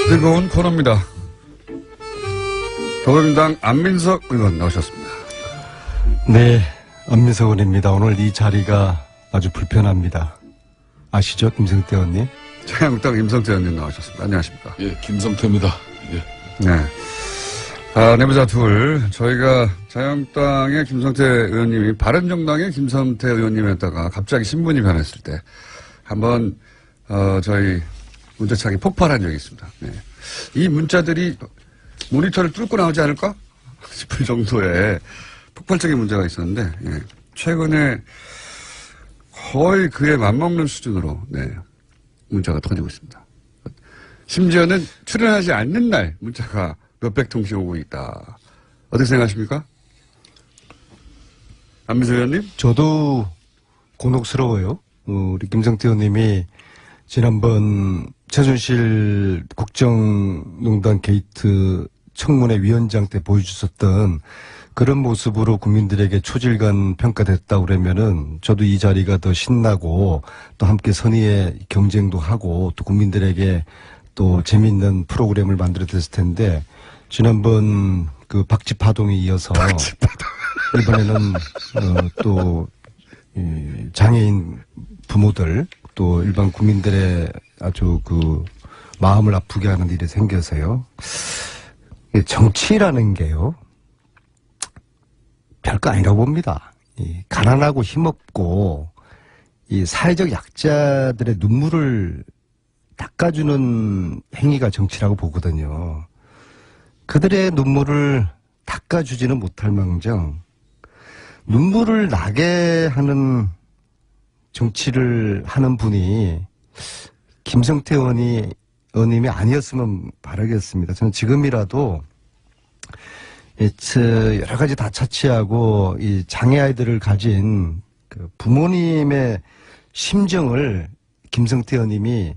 뜨거운 코너입니다. 더불어민주당 안민석 의원 나오셨습니다. 네, 안민석 의원입니다. 오늘 이 자리가 아주 불편합니다. 아시죠, 김성태 의원님? 자유한국당 김성태 의원님 나오셨습니다. 안녕하십니까? 예, 김성태입니다. 예. 네. 내부자 둘, 저희가 자유한국당의 김성태 의원님이 바른정당의 김성태 의원님이었다가 갑자기 신분이 변했을 때 한번 저희 문자창이 폭발한 적이 있습니다. 네. 이 문자들이 모니터를 뚫고 나오지 않을까 싶을 정도의 폭발적인 문제가 있었는데, 예. 최근에 거의 그에 맞먹는 수준으로, 네, 문자가 터지고 있습니다. 심지어는 출연하지 않는 날 문자가 몇백 통씩 오고 있다. 어떻게 생각하십니까? 안민석 의원님? 저도 곤혹스러워요. 우리 김성태 의원님이 지난번 최순실 국정농단 게이트 청문회 위원장 때 보여주셨던 그런 모습으로 국민들에게 초질간 평가됐다 그러면은 저도 이 자리가 더 신나고 또 함께 선의의 경쟁도 하고 또 국민들에게 또 재미있는 프로그램을 만들어냈을 텐데 지난번 그 박쥐파동에 이어서 이번에는 또 장애인 부모들 또 일반 국민들의 아주 그 마음을 아프게 하는 일이 생겨서요. 정치라는 게요. 별거 아니라고 봅니다. 가난하고 힘없고 이 사회적 약자들의 눈물을 닦아주는 행위가 정치라고 보거든요. 그들의 눈물을 닦아주지는 못할 망정 눈물을 나게 하는 정치를 하는 분이 김성태 의원님이 아니었으면 바라겠습니다. 저는 지금이라도 여러 가지 다 차치하고 이 장애 아이들을 가진 그 부모님의 심정을 김성태 의원님이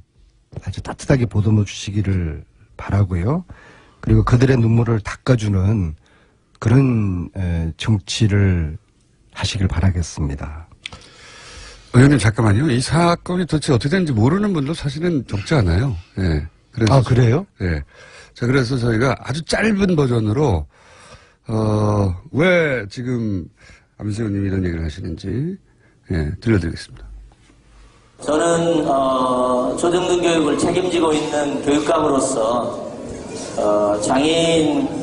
아주 따뜻하게 보듬어 주시기를 바라고요. 그리고 그들의 눈물을 닦아주는 그런 정치를 하시길 바라겠습니다. 의원님 잠깐만요. 이 사건이 도대체 어떻게 되는지 모르는 분도 사실은 적지 않아요. 예. 그래서 그래요? 예. 자, 그래서 저희가 아주 짧은 버전으로 왜 지금 안민석 의원님이 이런 얘기를 하시는지 들려드리겠습니다. 저는 초등등 교육을 책임지고 있는 교육감으로서 장애인의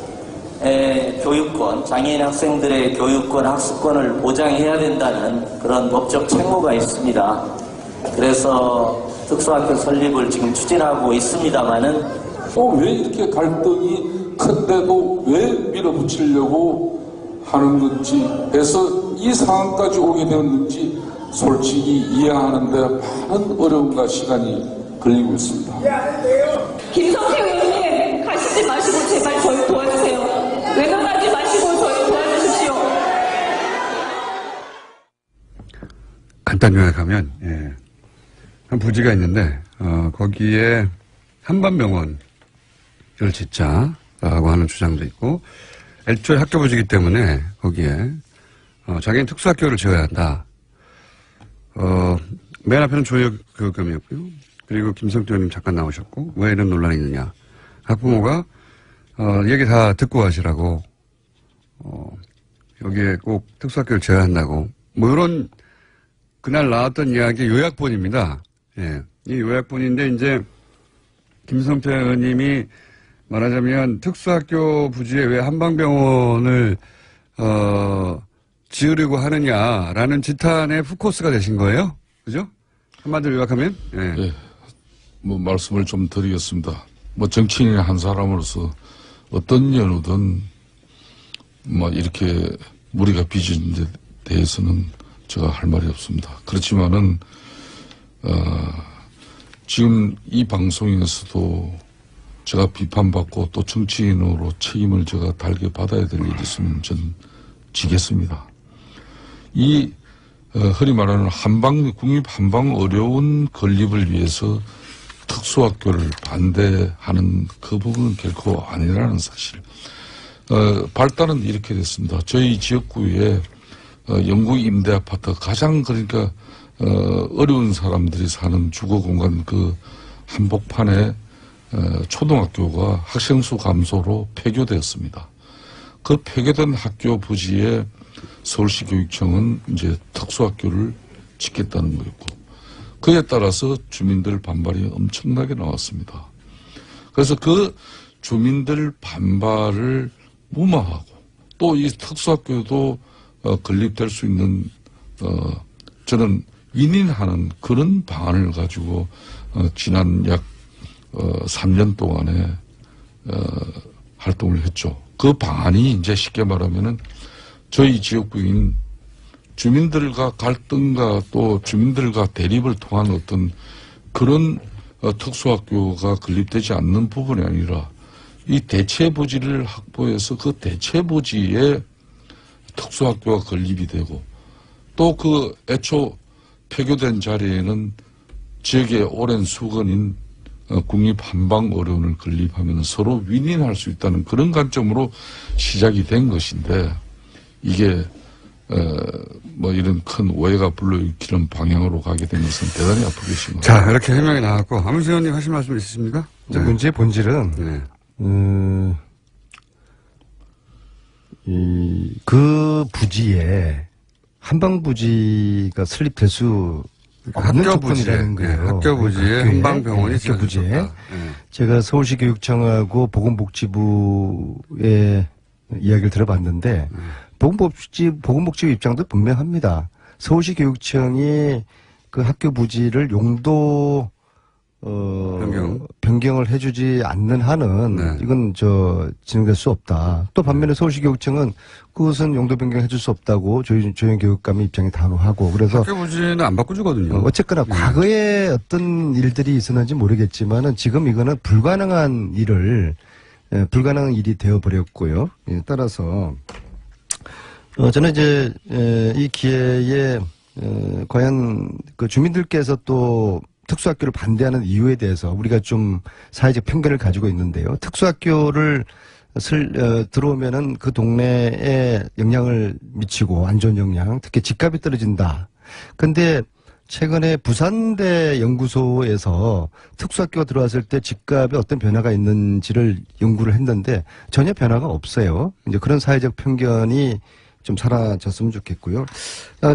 교육권, 장애인 학생들의 교육권, 학습권을 보장해야 된다는 그런 법적 책무가 있습니다. 그래서 특수학교 설립을 지금 추진하고 있습니다만은 왜 이렇게 갈등이 큰데도 왜 밀어붙이려고 하는 건지 해서 이 상황까지 오게 되었는지 솔직히 이해하는데 많은 어려움과 시간이 걸리고 있습니다. 김성태 의원님 가시지 마시고 제발 저희 도와주세요. 외면하지 마시고 저희 도와주십시오. 간단 요약하면 한 부지가 있는데 거기에 한반병원을 짓자라고 하는 주장도 있고 애초에 학교 부지이기 때문에 거기에 장애인 특수학교를 지어야 한다. 맨 앞에는 조혁교육감이었고요. 그리고 김성태 의원님 잠깐 나오셨고 왜 이런 논란이 있느냐. 학부모가 얘기 다 듣고 하시라고 여기에 꼭 특수학교를 지어야 한다고 뭐 이런 그날 나왔던 이야기 요약본입니다. 예. 이 요약본인데 이제 김성태 의원님이 말하자면 특수학교 부지에 왜 한방병원을 지으려고 하느냐라는 지탄의 후코스가 되신 거예요? 그죠? 한마디로 요약하면? 예. 예. 말씀을 좀 드리겠습니다. 정치인 한 사람으로서 어떤 연유든 이렇게 무리가 빚은 데 대해서는 제가 할 말이 없습니다. 그렇지만은 지금 이 방송에서도 제가 비판받고 또 정치인으로 책임을 제가 달게 받아야 될 일이 있으면 전 지겠습니다. 이 흔히 말하는 국립 한방 어려운 건립을 위해서 특수학교를 반대하는 그 부분은 결코 아니라는 사실. 발단은 이렇게 됐습니다. 저희 지역구에 영구 임대 아파트 가장 그러니까 어려운 사람들이 사는 주거 공간 그 한복판에 초등학교가 학생수 감소로 폐교되었습니다. 그 폐교된 학교 부지에 서울시 교육청은 이제 특수학교를 짓겠다는 거였고, 그에 따라서 주민들 반발이 엄청나게 나왔습니다. 그래서 그 주민들 반발을 무마하고 또 이 특수학교도 건립될 수 있는 저는 윈윈하는 그런 방안을 가지고 지난 약 3년 동안에 활동을 했죠. 그 방안이 이제 쉽게 말하면은 저희 지역구인 주민들과 갈등과 또 주민들과 대립을 통한 어떤 그런 특수학교가 건립되지 않는 부분이 아니라 이 대체 부지를 확보해서 그 대체 부지에 특수학교가 건립이 되고 또 그 애초 폐교된 자리에는 지역의 오랜 수건인 국립한방어려운을 건립하면 서로 윈윈할 수 있다는 그런 관점으로 시작이 된 것인데, 이게 뭐 이런 큰 오해가 불러일으키는 방향으로 가게 된 것은 대단히 아프게 심합니다. 자, 이렇게 해명이 나왔고, 안민석 의원님 하실 말씀 있으십니까? 네. 문제의 본질은 네. 그 부지에 한방 부지가 설립될 수 없는 학교 조건이라는 부지에, 거예요. 네, 학교 부지에 한방병원이 학교 부지에. 네. 제가 서울시 교육청하고 보건복지부의 이야기를 들어봤는데 보건복지부 입장도 분명합니다. 서울시 교육청이 그 학교 부지를 용도 변경을 해주지 않는 한은 네. 이건 진행될 수 없다. 또 반면에 서울시 교육청은 그것은 용도 변경해줄 수 없다고 조현 교육감의 입장이 단호하고, 그래서 학교 부지는 안 바꿔주거든요. 어쨌거나 과거에 어떤 일들이 있었는지 모르겠지만은 지금 이거는 불가능한 일이 되어버렸고요. 따라서 저는 이제 이 기회에 과연 그 주민들께서 또 특수학교를 반대하는 이유에 대해서 우리가 좀 사회적 편견을 가지고 있는데요. 특수학교를 들어오면은 그 동네에 영향을 미치고 안 좋은 영향, 특히 집값이 떨어진다. 근데 최근에 부산대 연구소에서 특수학교가 들어왔을 때 집값에 어떤 변화가 있는지를 연구를 했는데 전혀 변화가 없어요. 이제 그런 사회적 편견이 좀 사라졌으면 좋겠고요.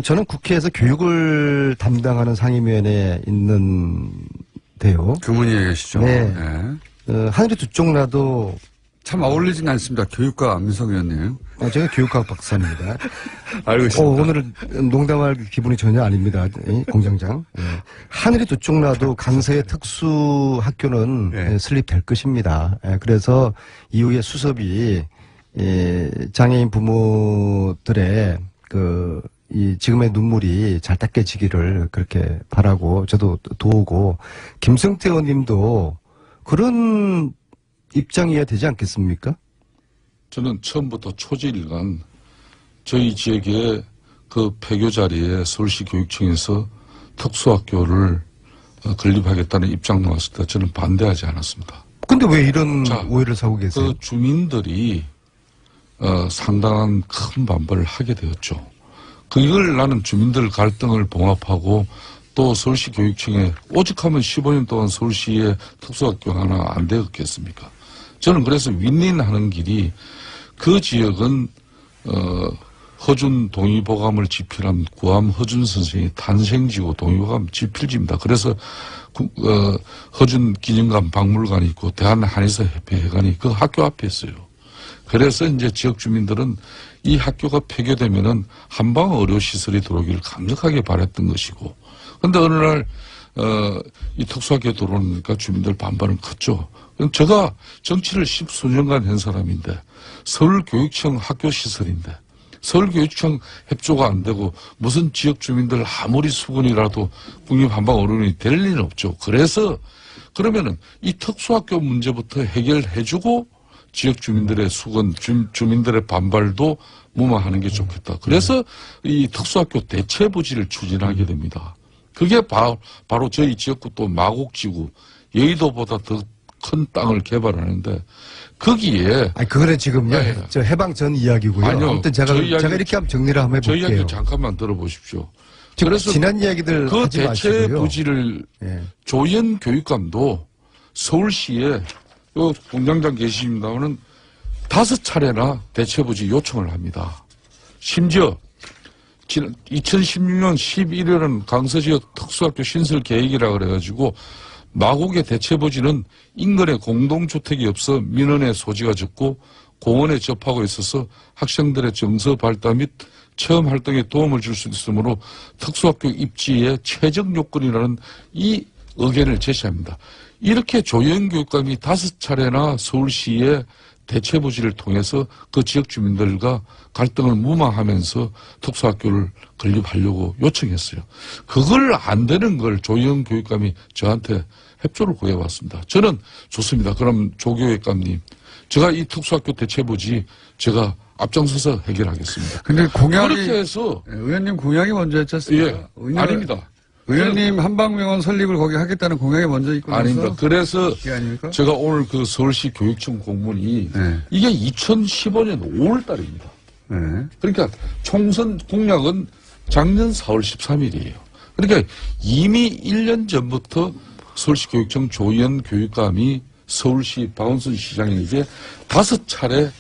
저는 국회에서 교육을 담당하는 상임위원회에 있는데요. 교문위에 계시죠? 네. 네. 하늘이 두 쪽 나도 참 어울리진 않습니다. 교육과 안민석 의원님. 제가 교육학 박사입니다. 알고 있습니다. 오늘은 농담할 기분이 전혀 아닙니다. 공장장. 하늘이 두 쪽 나도 강서의 특수학교는 네. 설립될 것입니다. 그래서 이후에 수습이 장애인 부모들의 이 지금의 눈물이 잘 닦여지기를 그렇게 바라고 저도 도우고, 김성태 의원님도 그런 입장이어야 되지 않겠습니까? 저는 처음부터 초지일간 저희 지역의 그 폐교 자리에 서울시 교육청에서 특수학교를 건립하겠다는 입장 나왔을 때 저는 반대하지 않았습니다. 근데 왜 이런 오해를 사고 계세요? 그 주민들이 상당한 큰 반발을 하게 되었죠. 그걸 나는 주민들 갈등을 봉합하고 또 서울시 교육청에 오직하면 15년 동안 서울시에 특수학교 하나 안 되었겠습니까? 저는 그래서 윈윈하는 길이, 그 지역은 허준 동의보감을 집필한 구암 허준 선생의 탄생지고 동의보감 집필지입니다. 그래서 허준 기념관 박물관이 있고 대한한의사협회회관이 그 학교 앞에 있어요. 그래서 이제 지역 주민들은 이 학교가 폐교되면은 한방 의료시설이 들어오기를 강력하게 바랬던 것이고, 근데 어느 날 이 특수학교에 들어오니까 주민들 반발은 컸죠. 제가 정치를 10수년간 한 사람인데, 서울교육청 학교시설인데 서울교육청 협조가 안 되고 무슨 지역 주민들 아무리 수건이라도 국립한방어른이 될 리는 없죠. 그래서 그러면은 이 특수학교 문제부터 해결해주고 지역 주민들의 수건, 주민들의 반발도 무마하는 게 좋겠다. 그래서 이 특수학교 대체 부지를 추진하게 됩니다. 그게 바로 저희 지역구 또 마곡지구, 여의도보다 더 큰 땅을 개발하는데, 거기에. 아니, 그거는 지금요. 네. 저 해방 전 이야기고요. 아니요. 아무튼 제가 이렇게 한번 정리를 한번 저희 해볼게요. 이야기 잠깐만 들어보십시오. 그래서 지난 이야기들 그 하지 대체 마시고요. 부지를 예. 조현 교육감도 서울시에 요 공장장 계십니다마는 5차례나 대체부지 요청을 합니다. 심지어 2016년 11월은 강서지역 특수학교 신설 계획이라 그래가지고 마곡의 대체부지는 인근에 공동주택이 없어 민원의 소지가 적고 공원에 접하고 있어서 학생들의 정서 발달 및 체험 활동에 도움을 줄 수 있으므로 특수학교 입지의 최적 요건이라는 이 의견을 제시합니다. 이렇게 조영교육감이 5차례나 서울시에 대체부지를 통해서 그 지역 주민들과 갈등을 무마하면서 특수학교를 건립하려고 요청했어요. 그걸 안 되는 걸 조영 교육감이 저한테 협조를 구해왔습니다. 저는 좋습니다. 그럼 조 교육감님, 제가 이 특수학교 대체부지 제가 앞장서서 해결하겠습니다. 근데 공약이 그렇게 해서 의원님 공약이 먼저 했지 않습니까? 예, 아닙니다. 의원님 한방병원 설립을 거기 하겠다는 공약이 먼저 있고 아닙니다. 그래서 그게 아닙니까? 제가 오늘 그 서울시 교육청 공문이 네. 이게 2015년 5월 달입니다. 네. 그러니까 총선 공약은 작년 4월 13일이에요. 그러니까 이미 1년 전부터 서울시 교육청 조희연 교육감이 서울시 박원순 시장에게 5차례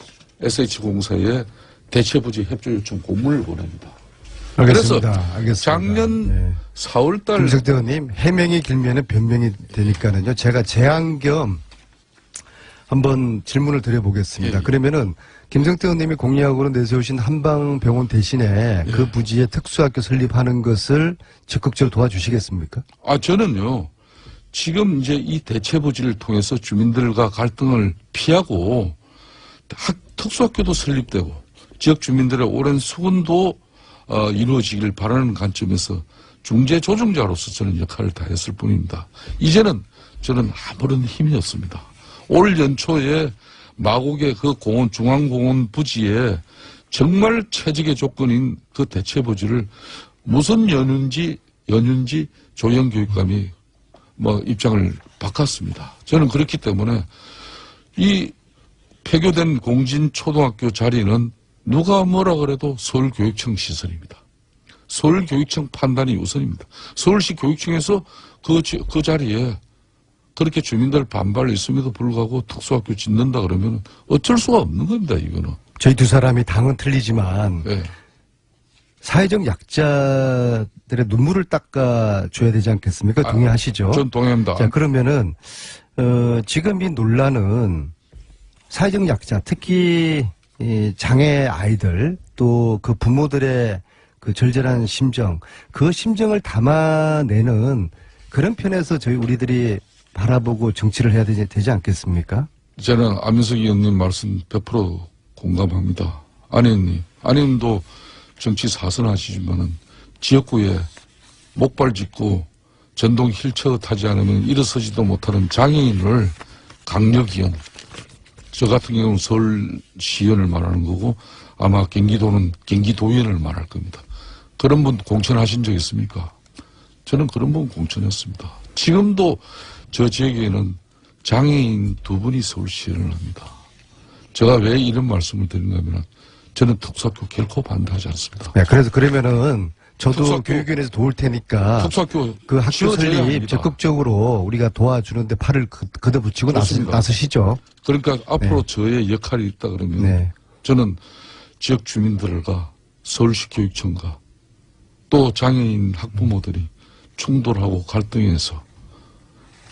SH공사에 대체부지 협조 요청 공문을 보냅니다. 알겠습니다. 그래서 알겠습니다. 작년 네. 4월달 김성태 의원님, 해명이 길면은 변명이 되니까는요. 제가 제안 겸 한번 질문을 드려보겠습니다. 예. 그러면은 김성태 의원님이 공약으로 내세우신 한방병원 대신에 그 부지에 특수학교 설립하는 것을 적극적으로 도와주시겠습니까? 저는요, 지금 이제 이 대체부지를 통해서 주민들과 갈등을 피하고 특수학교도 설립되고 지역 주민들의 오랜 수군도 이루어지길 바라는 관점에서 중재 조정자로서 저는 역할을 다했을 뿐입니다. 이제는 저는 아무런 힘이 없습니다. 올 연초에 마곡의 그 공원, 중앙공원 부지에 정말 최적의 조건인 그 대체부지를 무슨 연유인지 조영 교육감이 입장을 바꿨습니다. 저는 그렇기 때문에 이 폐교된 공진초등학교 자리는 누가 뭐라 그래도 서울교육청 시설입니다. 서울교육청 판단이 우선입니다. 서울시 교육청에서 그 자리에 그렇게 주민들 반발이 있음에도 불구하고 특수학교 짓는다 그러면 어쩔 수가 없는 겁니다, 이거는. 저희 두 사람이 당은 틀리지만 네. 사회적 약자들의 눈물을 닦아줘야 되지 않겠습니까? 동의하시죠? 전 동의합니다. 자, 그러면은 지금 이 논란은 사회적 약자, 특히 이 장애 아이들 또 그 부모들의 그 절절한 심정, 그 심정을 담아내는 그런 편에서 우리들이 바라보고 정치를 해야 되지 않겠습니까? 저는 안민석 의원님 말씀 100% 공감합니다. 안 의원님도 정치 사선하시지만은 지역구에 목발 짚고 전동 휠체어 타지 않으면 일어서지도 못하는 장애인을 강력위원, 저 같은 경우는 서울시의원을 말하는 거고 아마 경기도는 경기도의원을 말할 겁니다. 그런 분 공천하신 적 있습니까? 저는 그런 분 공천했습니다. 지금도 저 지역에는 장애인 2분이 서울시의원을 합니다. 제가 왜 이런 말씀을 드리는가 하면 저는 특수학교 결코 반대하지 않습니다. 네, 그러면은 저도 특수학교, 교육위원회에서 도울 테니까 특수학교 그 학교 지어져야 설립 합니다. 적극적으로 우리가 도와주는데 팔을 걷어붙이고 그렇습니다. 나서시죠. 그러니까 앞으로 네. 저의 역할이 있다 그러면 네. 저는 지역 주민들과 서울시 교육청과 또 장애인 학부모들이 충돌하고 갈등해서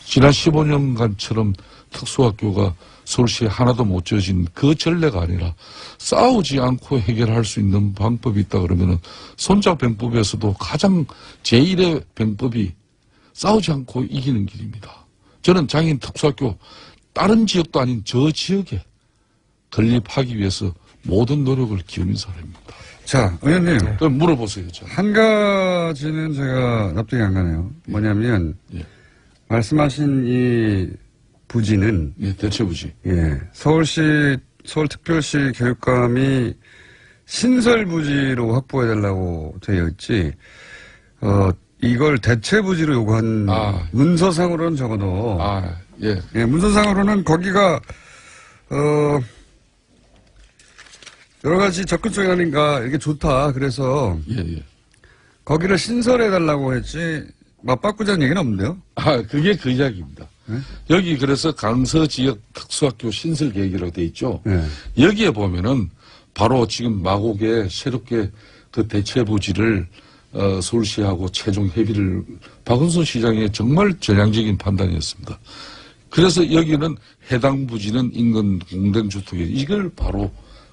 지난 15년간처럼 특수학교가 서울시에 하나도 못 지어진 그 전례가 아니라 싸우지 않고 해결할 수 있는 방법이 있다 그러면은 손자병법에서도 가장 제1의 병법이 싸우지 않고 이기는 길입니다. 저는 장애인 특수학교 다른 지역도 아닌 저 지역에 건립하기 위해서 모든 노력을 기울인 사람입니다. 자, 의원님. 그럼 물어보세요. 한 가지는 제가 납득이 안 가네요. 뭐냐면, 예. 말씀하신 이 부지는, 예, 대체부지. 예, 서울특별시 교육감이 신설부지로 확보해달라고 되어 있지, 이걸 대체부지로 요구한 문서상으로는 적어도, 예. 예, 문서상으로는 거기가, 여러 가지 접근성이 아닌가, 이게 좋다. 그래서, 예. 거기를 신설해달라고 했지, 맞바꾸자는 얘기는 없는데요? 그게 그 이야기입니다. 네? 여기 그래서 강서 지역 특수학교 신설 계획이라고 돼 있죠. 네. 여기에 보면은 바로 지금 마곡에 새롭게 그 대체 부지를 서울시하고 최종 협의를 박은순 시장의 정말 전향적인 판단이었습니다. 그래서 여기는 해당 부지는 인근 공동주택에 이걸 바로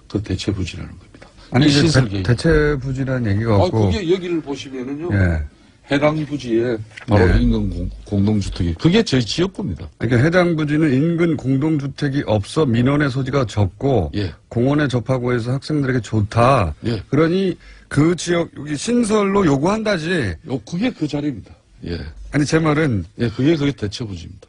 그 대체 부지라는 겁니다. 아니, 이 이제 신설 계획. 대체 부지라는 얘기가 없고. 그게 여기를 보시면은요. 예. 해당 부지에 바로 네. 인근 공동주택이 그게 저희 지역구입니다. 그러니까 해당 부지는 인근 공동주택이 없어 민원의 소지가 적고 예. 공원에 접하고 해서 학생들에게 좋다. 예. 그러니 그 지역 여기 신설로 요구한다지. 그게 그 자리입니다. 예. 아니 제 말은 예, 그게 대체 부지입니다.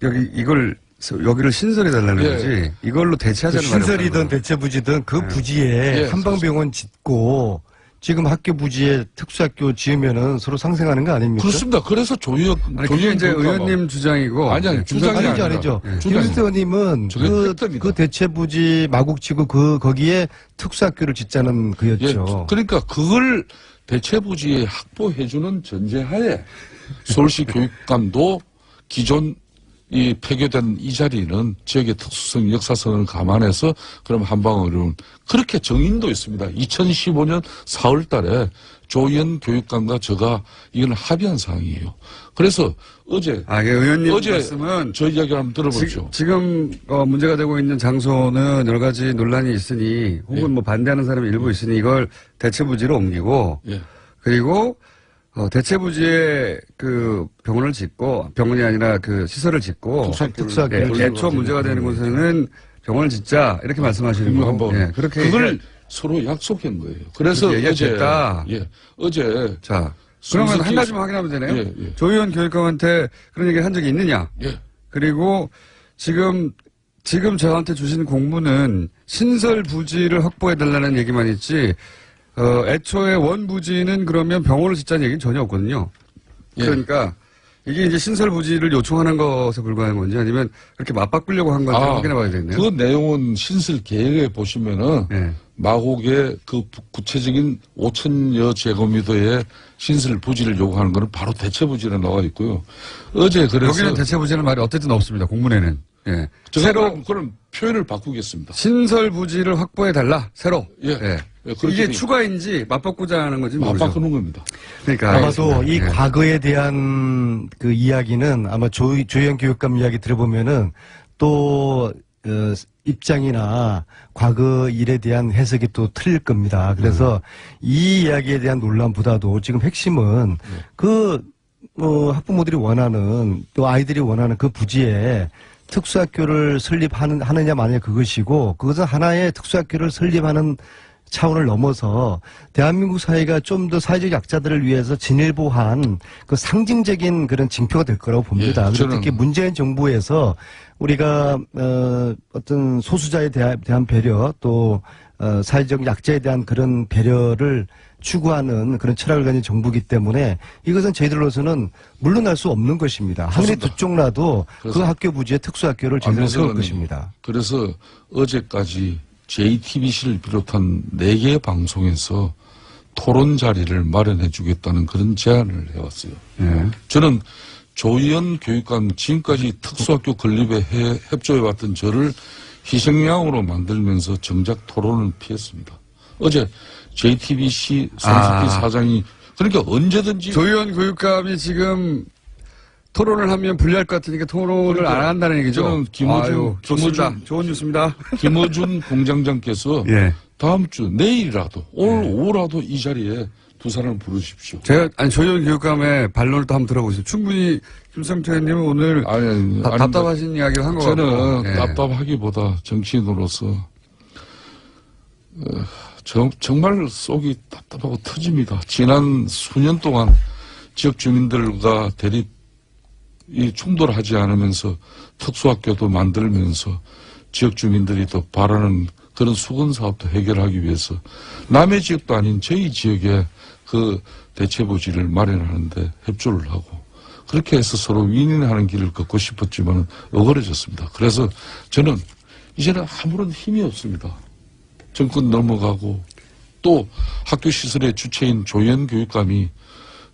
여기를 신설해 달라는 예. 거지. 이걸로 대체하자는 말이에요. 신설이든 대체 부지든 그 부지에 예, 한방병원 짓고 지금 학교 부지에 특수학교 지으면은 서로 상생하는 거 아닙니까? 그렇습니다. 그래서 조혁 아니, 그게 이제 의원님 주장이고. 아니, 네, 주장이 김성태 아니죠, 아니라. 아니죠. 예. 주장이 김수태 의원님은 저게 팩트입니다. 그 대체 부지 마곡지구 거기에 특수학교를 짓자는 예, 그였죠. 그러니까 그걸 대체 부지에 확보해주는 전제하에 서울시 교육감도 기존 이 폐교된 이 자리는 지역의 특수성, 역사성을 감안해서 그럼 한방의료는 그렇게 정인도 있습니다. 2015년 4월 달에 조희연 교육감과 제가 이건 합의한 사항이에요. 그래서 어제 이게 의원님 말씀은 저 이야기를 한번 들어보죠. 지금 문제가 되고 있는 장소는 여러 가지 논란이 있으니 혹은 예. 뭐 반대하는 사람이 일부 있으니 이걸 대체 부지로 옮기고 예. 그리고 대체 부지에 그 병원을 짓고 병원이 아니라 그 시설을 짓고 특수학교를 예, 애초 문제가 되는 곳에는 병원을 짓자 이렇게 말씀하시는 그거 거고 한번 예, 그렇게 그걸 서로 약속한 거예요. 그래서 그렇게 어제 얘기했다. 어제 자 그러면 손석희 한 가지만 확인하면 되네요. 예, 예. 조희연 교육감한테 그런 얘기를 한 적이 있느냐? 예. 그리고 지금 저한테 주신 공문은 신설 부지를 확보해 달라는 얘기만 있지 애초에 원 부지는 그러면 병원을 짓자는 얘기는 전혀 없거든요. 예. 그러니까 이게 이제 신설 부지를 요청하는 것에 불과한 건지 아니면 그렇게 맞바꾸려고 한 건지 확인해 봐야 되겠네요. 그 내용은 신설 계획에 보시면은 네. 마곡의 그 구체적인 5천여 제곱미터의 신설 부지를 요구하는 것은 바로 대체 부지로 나와 있고요. 어제 그래서 여기는 대체 부지는 말이 어쨌든 없습니다. 공문에는. 예. 제가 새로 그럼 표현을 바꾸겠습니다. 신설 부지를 확보해 달라. 새로. 예. 예, 그렇게 이게 돼 추가인지 맞바꾸자 하는 건지 모르죠. 맞바꾸는 겁니다. 그러니까 아마도 알겠습니다. 이 예. 과거에 대한 그 이야기는 아마 조희연 교육감 이야기 들어보면은 또 입장이나 과거 일에 대한 해석이 또 틀릴 겁니다. 그래서 이 이야기에 대한 논란보다도 지금 핵심은 학부모들이 원하는 또 아이들이 원하는 그 부지에 특수학교를 설립하느냐 마느냐 그것이고 그것은 하나의 특수학교를 설립하는 차원을 넘어서 대한민국 사회가 좀 더 사회적 약자들을 위해서 진일보한 그 상징적인 그런 징표가 될 거라고 봅니다. 예, 그리고 저는- 특히 문재인 정부에서 우리가 어떤 소수자에 대한 배려 또 사회적 약자에 대한 그런 배려를 추구하는 그런 철학을 가진 정부이기 때문에 이것은 저희들로서는 물러날 수 없는 것입니다. 하늘이 그렇습니다. 두 쪽 나도 그 그래서- 학교 부지에 특수학교를 제대로 안민석 세울 의원님, 것입니다. 그래서 어제까지 JTBC를 비롯한 4개 방송에서 토론 자리를 마련해 주겠다는 그런 제안을 해왔어요. 예. 저는 조희연 교육감 지금까지 특수학교 건립에 협조해왔던 저를 희생양으로 만들면서 정작 토론을 피했습니다. 어제 JTBC 손석희 사장이 그러니까 언제든지 조희연 교육감이 지금 토론을 하면 불리할 것 같으니까 토론을 그러니까 안 한다는 얘기죠. 저는 김어준- 아유, 좋습니다. 김어준- 좋은 뉴스입니다. 김어준 공장장께서 예. 다음 주 내일이라도 오늘 오후라도 이 자리에 두 사람을 부르십시오. 조희연 교육감의 반론을 또 한번 들어보겠습니다. 충분히 김성태 의원님은 오늘 아니, 답답하신 이야기를 한 것 같고. 저는 예. 답답하기보다 정치인으로서 정말 속이 답답하고 터집니다. 지난 수년 동안 지역 주민들과 이 충돌하지 않으면서 특수학교도 만들면서 지역 주민들이 또 바라는 그런 수건 사업도 해결하기 위해서 남의 지역도 아닌 저희 지역에 그 대체 부지를 마련하는데 협조를 하고 그렇게 해서 서로 윈윈하는 길을 걷고 싶었지만 어그러졌습니다. 그래서 저는 이제는 아무런 힘이 없습니다. 정권 넘어가고 또 학교 시설의 주체인 조희연 교육감이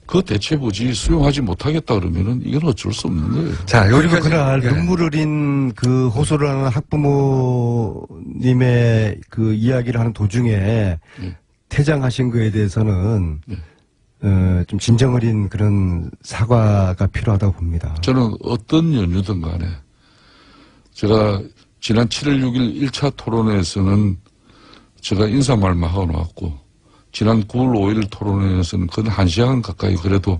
그 대체부지 수용하지 못하겠다 그러면은 이건 어쩔 수 없는 거예요. 자, 그리고 여기까지. 그날 예. 눈물 흘린 그 호소를 하는 학부모님의 그 이야기를 하는 도중에 퇴장하신 거에 대해서는 좀 진정 어린 그런 사과가 필요하다고 봅니다. 저는 어떤 연유든 간에 제가 지난 7월 6일 1차 토론회에서는 제가 인사말만 하고 나왔고 지난 9월 5일 토론회에서는 거의 1시간 가까이 그래도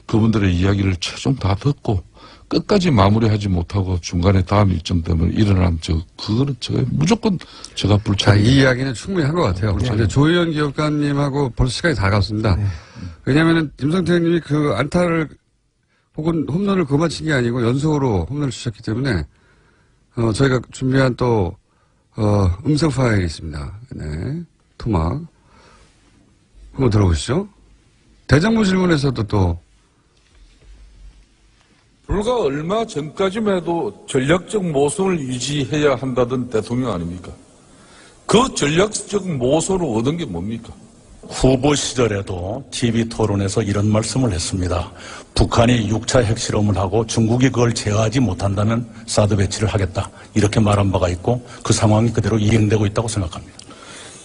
그분들의 이야기를 최종 다 듣고 끝까지 마무리하지 못하고 중간에 다음 일정 때문에 일어난 그거는 제가 무조건 제가 자, 불찰. 이 이야기는 충분히 한 것 같아요. 이제 조희연 기업가님하고 벌써 시간이 다 갔습니다. 왜냐하면 김성태 의원님이 그 안타를 혹은 홈런을 그만 친 게 아니고 연속으로 홈런을 치셨기 때문에 저희가 준비한 또 음성 파일이 있습니다. 네, 토막 한번 들어보시죠. 대정부 질문에서도 또 불과 얼마 전까지만 해도 전략적 모선을 유지해야 한다던 대통령 아닙니까? 그 전략적 모선을 얻은 게 뭡니까? 후보 시절에도 TV 토론에서 이런 말씀을 했습니다. 북한이 6차 핵실험을 하고 중국이 그걸 제어하지 못한다면 사드 배치를 하겠다. 이렇게 말한 바가 있고 그 상황이 그대로 이행되고 있다고 생각합니다.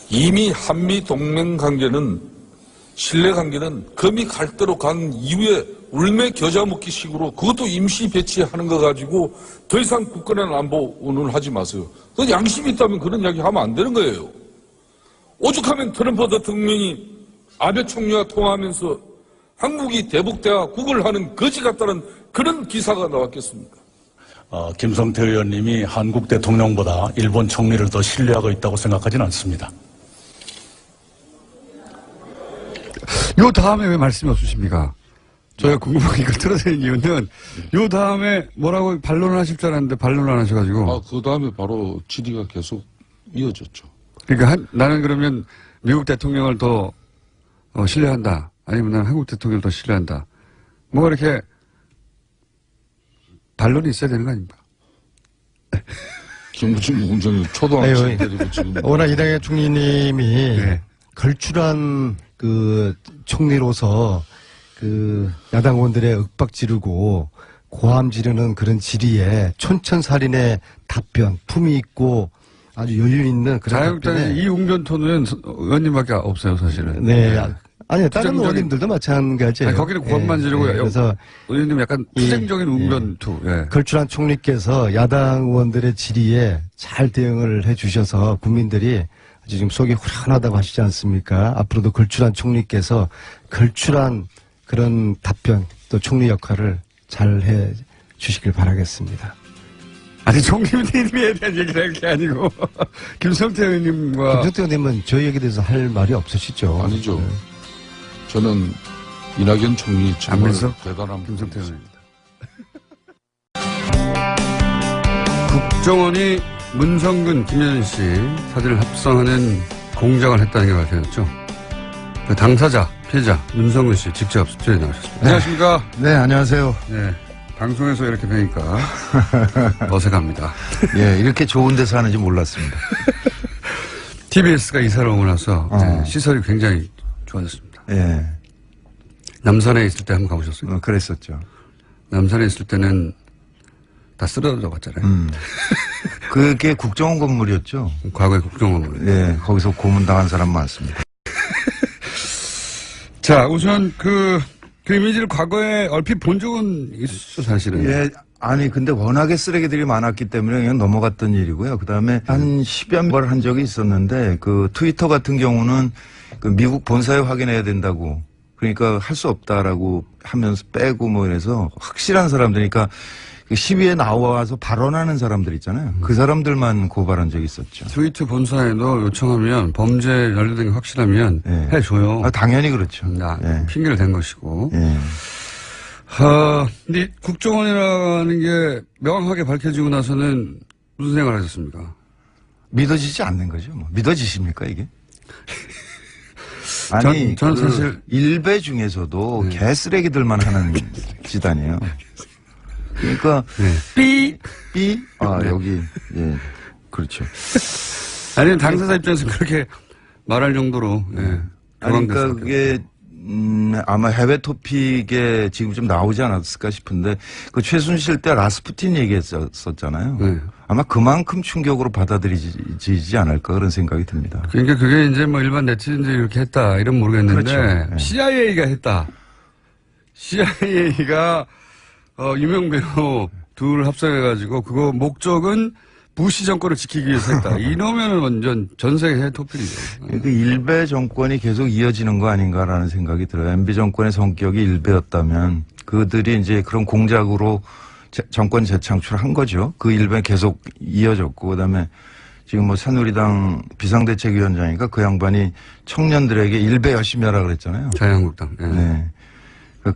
이미 한미 동맹 관계는 신뢰 관계는 금이 갈대로 간 이후에 울매 겨자 먹기 식으로 그것도 임시 배치하는 거 가지고 더 이상 국가의 안보 운운하지 마세요. 그 양심이 있다면 그런 이야기 하면 안 되는 거예요. 오죽하면 트럼프 대통령이 아베 총리와 통화하면서 한국이 대북대화 하는 거지 같다는 그런 기사가 나왔겠습니까? 김성태 의원님이 한국 대통령보다 일본 총리를 더 신뢰하고 있다고 생각하지는 않습니다. 요 다음에 왜 말씀이 없으십니까? 저희가 궁금한 이걸 틀어드린 이유는 요 다음에 뭐라고 반론을 하실 줄 알았는데 반론을 안 하셔가지고. 그 다음에 바로 질의가 계속 이어졌죠. 그러니까 나는 그러면 미국 대통령을 더 신뢰한다. 아니면 나는 한국 대통령을 더 신뢰한다. 뭐가 이렇게 반론이 있어야 되는 거 아닙니까? 김부진 공장이 초등학생 때리고 지금. 워낙 이낙연 총리님이 네. 걸출한 그 총리로서 그 야당 의원들의 윽박 지르고 고함 지르는 그런 질의에 촌천살인의 답변, 품위 있고 아주 여유 있는 그런 자유한국당의 답변에 이 웅변토는 의원님밖에 없어요, 사실은. 네. 아니, 다른 투쟁적인- 의원님들도 마찬가지예요. 아니, 거기는 고함만 지르고 그래서 의원님 약간 투쟁적인 이- 웅변투. 예. 걸출한 총리께서 야당 의원들의 질의에 잘 대응을 해 주셔서 국민들이 아주 지금 속이 후련하다고 하시지 않습니까? 앞으로도 걸출한 총리께서 걸출한 그런 답변 또 총리 역할을 잘 해 주시길 바라겠습니다. 아니, 총리님에 대한 얘기를 할 게 아니고, 김성태 의원님과. 김성태 의원님은 저희 얘기에 대해서 할 말이 없으시죠? 아니죠. 저는 이낙연 총리 정말 안민석? 대단한 김성태 의원입니다. 국정원이 문성근, 김현진 씨 사진을 합성하는 공작을 했다는 게 밝혀졌죠. 그 당사자, 피해자, 문성근 씨 직접 스튜디오에 나오셨습니다. 안녕하십니까? 네, 안녕하세요. 네. 방송에서 이렇게 뵈니까 어색합니다. 예, 이렇게 좋은 데서 하는지 몰랐습니다. TBS가 이사를 오고 나서 네, 시설이 굉장히 좋아졌습니다. 예, 남산에 있을 때 한번 가보셨어요? 그랬었죠. 남산에 있을 때는 다 쓰러져 갔잖아요. 그게 국정원 건물이었죠. 과거에 국정원으로. 예, 거기서 고문당한 사람 많습니다. 자, 우선 그 이미지를 과거에 얼핏 본 적은 있었죠, 사실은. 예, 아니, 근데 워낙에 쓰레기들이 많았기 때문에 그냥 넘어갔던 일이고요. 그 다음에 한 10여 번 한 적이 있었는데, 그 트위터 같은 경우는 그 미국 본사에 확인해야 된다고. 그러니까 할 수 없다라고 하면서 빼고 뭐 이래서 확실한 사람들, 그러니까 그 시위에 나와서 발언하는 사람들 있잖아요. 그 사람들만 고발한 적이 있었죠. 트위터 본사에도 요청하면 범죄 연루된 게 확실하면 예. 해줘요. 당연히 그렇죠. 예. 핑계를 댄 것이고. 예. 근데 국정원이라는 게 명확하게 밝혀지고 나서는 무슨 생각을 하셨습니까? 믿어지지 않는 거죠. 뭐. 믿어지십니까, 이게? 아니, 저는 사실 일베 중에서도 개쓰레기들만 하는 짓 아니에요. 그러니까, 삐! 여기, 예, 그렇죠. 아니면 당사자 입장에서 그렇게 말할 정도로, 예. 아니, 그러니까 격앙될 수밖에 그게, 아마 해외 토픽에 지금 좀 나오지 않았을까 싶은데 그 최순실 때 라스푸틴 얘기했었잖아요. 네. 아마 그만큼 충격으로 받아들이지 않을까 그런 생각이 듭니다. 그러니까 그게 이제 뭐 일반 네티즌들이 이렇게 했다 이런 모르겠는데 그렇죠. 네. CIA가 했다. CIA가 유명 배우 둘 합성해가지고 그거 목적은 부시 정권을 지키기 위해서 했다. 이러면은 완전 전 세계 토픽이죠. 그 일베 정권이 계속 이어지는 거 아닌가라는 생각이 들어요. MB 정권의 성격이 일베였다면 그들이 이제 그런 공작으로 정권 재창출한 거죠. 그 일베 계속 이어졌고 그다음에 지금 뭐 새누리당 비상대책위원장이니까 그 양반이 청년들에게 일베 열심히 하라 그랬잖아요. 자유한국당. 네. 네.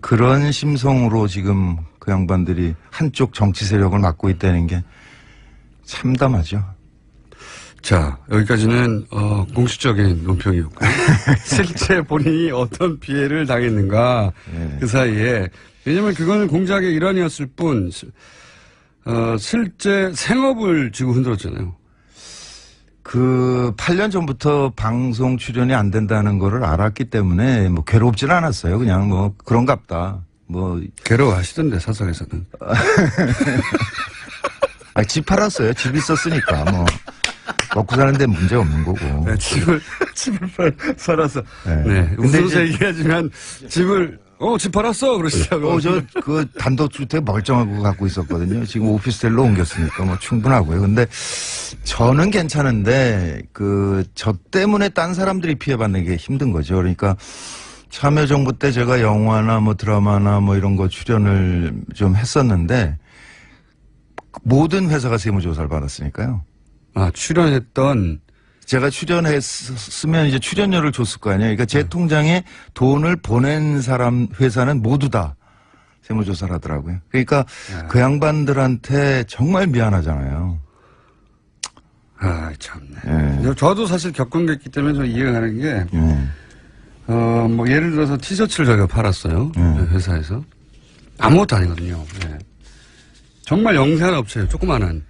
그런 심성으로 지금 그 양반들이 한쪽 정치 세력을 맡고 있다는 게 참담하죠. 자, 여기까지는 공식적인 논평이었고 실제 본인이 어떤 피해를 당했는가 네. 그 사이에 왜냐하면 그거는 공작의 일환이었을 뿐 실제 생업을 쥐고 흔들었잖아요. 그 8년 전부터 방송 출연이 안 된다는 거를 알았기 때문에 뭐 괴롭지는 않았어요. 그냥 뭐 그런갑다. 뭐 괴로워하시던데 사석에서는. 집 팔았어요. 집 있었으니까 뭐 먹고 사는데 문제 없는 거고. 네, 집을 팔아서. 네. 네. 근데 웃으면서 얘기하지만 집을 집 팔았어 그러시다고. 저 그 단독주택 멀쩡하고 갖고 있었거든요. 지금 오피스텔로 옮겼으니까 뭐 충분하고요. 근데 저는 괜찮은데 저 때문에 딴 사람들이 피해받는 게 힘든 거죠. 그러니까 참여정부 때 제가 영화나 뭐 드라마나 뭐 이런 거 출연을 좀 했었는데 모든 회사가 세무조사를 받았으니까요. 아, 출연했던. 제가 출연했으면 이제 출연료를 줬을 거 아니에요. 그러니까 제 통장에 돈을 보낸 회사는 모두 다 세무조사를 하더라고요. 그러니까 그 양반들한테 정말 미안하잖아요. 아, 참네. 저도 사실 겪은 게 있기 때문에 좀 이해가 가는 게, 뭐, 예를 들어서 티셔츠를 저희가 팔았어요. 회사에서. 아무것도 아니거든요. 네. 정말 영세한 업체예요. 조그마한.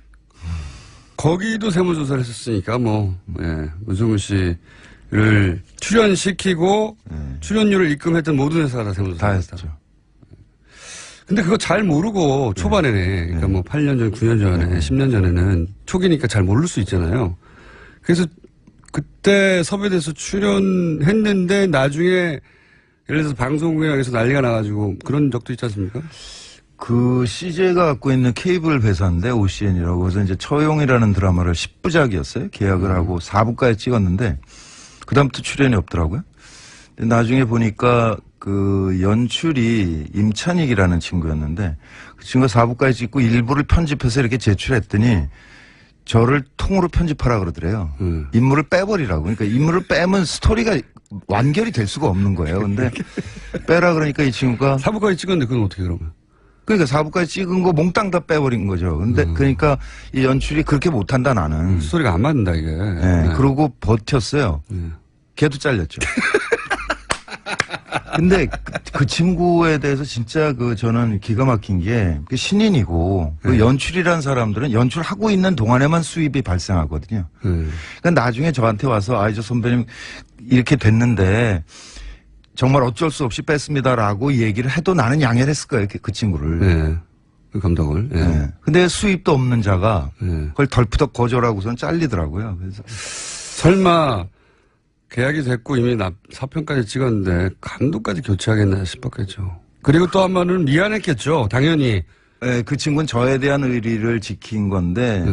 거기도 세무조사를 했었으니까 문성근 씨를 출연시키고 출연료를 입금했던 모든 회사가 다 세무조사를 했다. 했죠. 근데 그거 잘 모르고 초반에네. 그러니까 뭐 8년 전, 9년 전에, 10년 전에는 초기니까 잘 모를 수 있잖아요. 그래서 그때 섭외돼서 출연했는데 나중에 예를 들어서 방송국에서 난리가 나가지고 그런 적도 있지 않습니까? 그 CJ가 갖고 있는 케이블 회사인데 OCN이라고 해서 이제 처용이라는 드라마를 10부작이었어요. 계약을 하고 4부까지 찍었는데 그다음부터 출연이 없더라고요. 근데 나중에 보니까 그 연출이 임찬익이라는 친구였는데 그 친구가 4부까지 찍고 일부를 편집해서 이렇게 제출했더니 저를 통으로 편집하라 그러더래요. 인물을 빼버리라고. 그러니까 인물을 빼면 스토리가 완결이 될 수가 없는 거예요. 근데 빼라 그러니까 이 친구가 4부까지 찍었는데 그건 어떻게 그러면? 그러니까 4부까지 찍은 거 몽땅 다 빼버린 거죠. 근데 그러니까 이 연출이 그렇게 못한다 나는. 스토리가 안 맞는다 이게. 네. 그러고 버텼어요. 걔도 잘렸죠. 근데 그 친구에 대해서 진짜 저는 기가 막힌 게 신인이고 그 연출이라는 사람들은 연출하고 있는 동안에만 수입이 발생하거든요. 그러니까 나중에 저한테 와서 저 선배님 이렇게 됐는데 정말 어쩔 수 없이 뺐습니다라고 얘기를 해도 나는 양해를 했을 거예요. 그 친구를. 네. 그 감독을. 네. 네. 근데 수입도 없는 자가 그걸 덜푸덕 거절하고선 잘리더라고요. 그래서 설마 계약이 됐고 이미 4편까지 찍었는데 감독까지 교체하겠나 싶었겠죠. 그리고 또 한 번은 미안했겠죠. 당연히. 네, 그 친구는 저에 대한 의리를 지킨 건데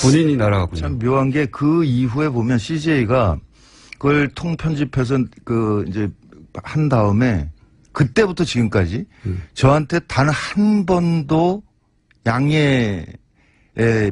본인이 날아갔군요. 참 묘한 게 그 이후에 보면 CJ가 그걸 통편집해서 이제 한 다음에 그때부터 지금까지 저한테 단 한 번도 양해의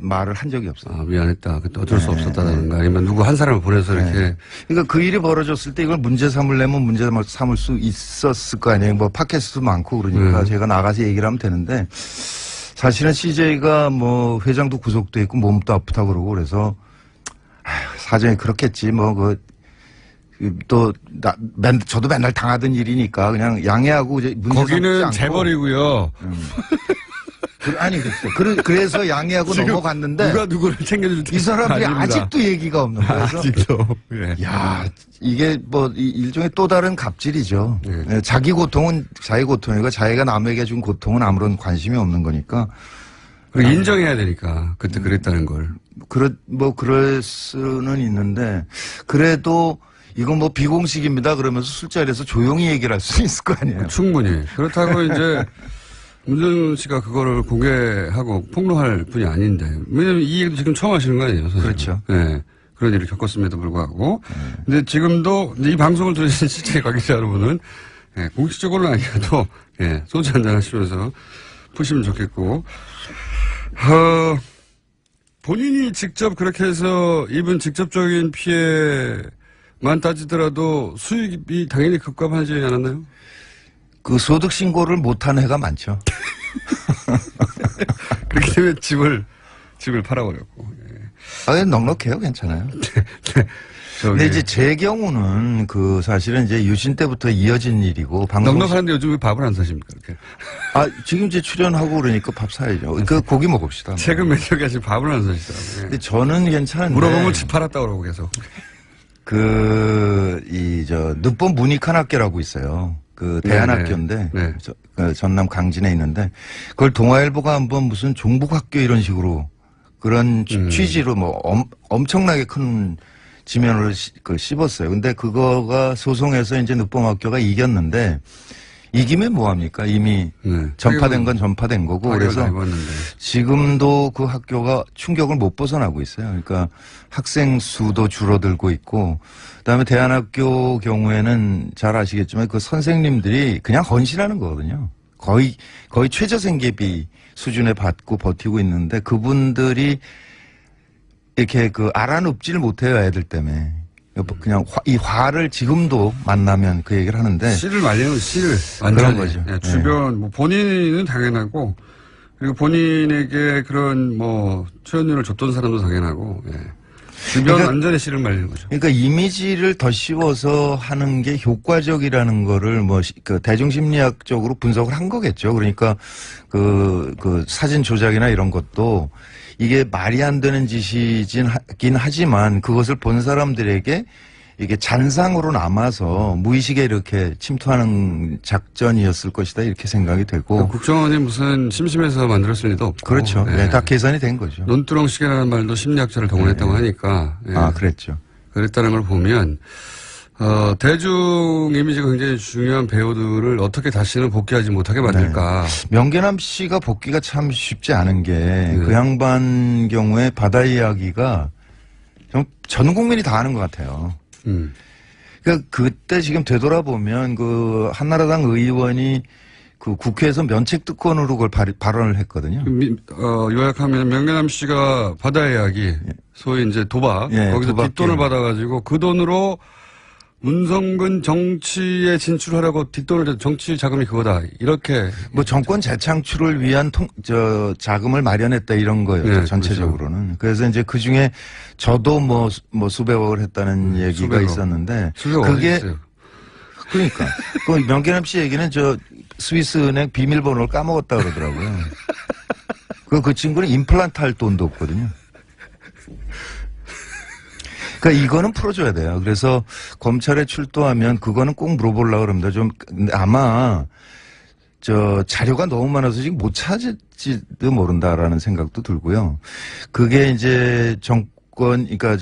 말을 한 적이 없어요. 아, 미안했다. 그때 어쩔 수 없었다든가 아니면 누구 한 사람을 보내서 이렇게. 그러니까 그 일이 벌어졌을 때 이걸 문제 삼으려면 문제 삼을 수 있었을 거 아니에요. 뭐 팟캐스트도 많고 그러니까 제가 나가서 얘기를 하면 되는데 사실은 CJ가 뭐 회장도 구속돼 있고 몸도 아프다 그러고 그래서 사정이 그렇겠지 저도 맨날 당하던 일이니까 그냥 양해하고 이제 문제 삼지 거기는 않고. 재벌이고요. 아니, 그래서 양해하고 지금 넘어갔는데. 누가 누구를 챙겨줄 이 사람들이 아닙니다. 아직도 얘기가 없는 거예요. 그래서 아직도. 예. 야, 이게 뭐 일종의 또 다른 갑질이죠. 예, 자기 고통은 자기 고통이고 자기가 남에게 준 고통은 아무런 관심이 없는 거니까. 그리고 인정해야 되니까 그때 그랬다는 걸. 그럴 수는 있는데 그래도 이건 뭐 비공식입니다. 그러면서 술자리에서 조용히 얘기를 할 수 있을 거 아니에요. 충분히. 그렇다고 이제 문정은 씨가 그거를 공개하고 폭로할 분이 아닌데. 왜냐면 이 얘기도 지금 처음 하시는 거 아니에요? 사실은. 그렇죠. 네. 그런 일을 겪었음에도 불구하고. 근데 지금도 이 방송을 들으신 실제 관계자 여러분은 예, 공식적으로는 아니어도 예, 소주 한잔 하시면서 푸시면 좋겠고. 본인이 직접 그렇게 해서 입은 직접적인 피해만 따지더라도 수익이 당연히 급감하지 않았나요? 그 소득 신고를 못한 해가 많죠. 그렇기 때문에 집을 팔아버렸고. 예. 아, 넉넉해요. 괜찮아요. 근데 이제 제 경우는 그 사실은 이제 유신 때부터 이어진 일이고 넉넉한데 요즘 왜 밥을 안 사십니까? 이렇게. 아, 지금 이제 출연하고 그러니까 밥 사야죠. 그 고기 먹읍시다. 최근 몇 년간 지금 밥을 안 사시더라고요. 근데 저는 괜찮은데. 물어보면 집 팔았다고 그러고 계속. 늦봄 문익환학교라고 있어요. 그 대안학교인데 네. 전남 강진에 있는데 그걸 동아일보가 한번 무슨 종북학교 이런 식으로 그런 취지로 뭐 엄청나게 큰 지면으로 씹었어요. 근데 그거가 소송에서 이제 늦봄학교가 이겼는데 이기면 뭐합니까? 이미 전파된 건 전파된 거고 그래서 지금도 그 학교가 충격을 못 벗어나고 있어요. 그러니까 학생 수도 줄어들고 있고 그다음에 대안학교 경우에는 잘 아시겠지만 그 선생님들이 그냥 헌신하는 거거든요. 거의 최저생계비 수준에 받고 버티고 있는데 그분들이 이렇게 알아눕지를 못해요, 애들 때문에. 그냥 이 화를 지금도 만나면 그 얘기를 하는데. 씨를 말리는 씨를. 그런 거죠. 예, 주변, 뭐 본인은 당연하고, 그리고 본인에게 그런 뭐 출연료를 줬던 사람도 당연하고, 예. 주변 그러니까, 완전히 씨를 말리는 거죠. 그러니까 이미지를 더 씌워서 하는 게 효과적이라는 거를 대중심리학적으로 분석을 한 거겠죠. 그러니까 그 사진 조작이나 이런 것도 이게 말이 안 되는 짓이긴 하지만 그것을 본 사람들에게 이게 잔상으로 남아서 무의식에 이렇게 침투하는 작전이었을 것이다 이렇게 생각이 되고. 국정원이 무슨 심심해서 만들었을 리도 없고. 그렇죠. 예. 네, 다 계산이 된 거죠. 논두렁식이라는 말도 심리학자를 동원했다고 하니까. 예. 아, 그랬죠. 그랬다는 걸 보면 대중 이미지가 굉장히 중요한 배우들을 어떻게 다시는 복귀하지 못하게 만들까. 명계남 씨가 복귀가 참 쉽지 않은 게 그 양반 경우에 바다 이야기가 전 국민이 다 아는 것 같아요. 그러니까 그때 지금 되돌아보면 그 한나라당 의원이 그 국회에서 면책특권으로 그걸 발언을 했거든요. 요약하면 명계남 씨가 바다 이야기, 소위 이제 도박, 거기서 도박 뒷돈을 게임. 받아가지고 그 돈으로 문성근 정치에 진출하려고 뒷돈을 정치 자금이 그거다. 이렇게. 뭐 정권 재창출을 위한 자금을 마련했다 이런 거예요. 네, 전체적으로는. 그래서 이제 그 중에 저도 뭐 수백억을 했다는 얘기가 수백억. 있었는데. 수백억 그게 있어요. 그러니까. 그 명계남 씨 얘기는 스위스 은행 비밀번호를 까먹었다 그러더라고요. 그 친구는 임플란트 할 돈도 없거든요. 그러니까 이거는 풀어줘야 돼요. 그래서 검찰에 출두하면 그거는 꼭 물어보려고 합니다. 근데 아마 자료가 너무 많아서 지금 못 찾을지도 모른다라는 생각도 들고요. 그게 이제 그러니까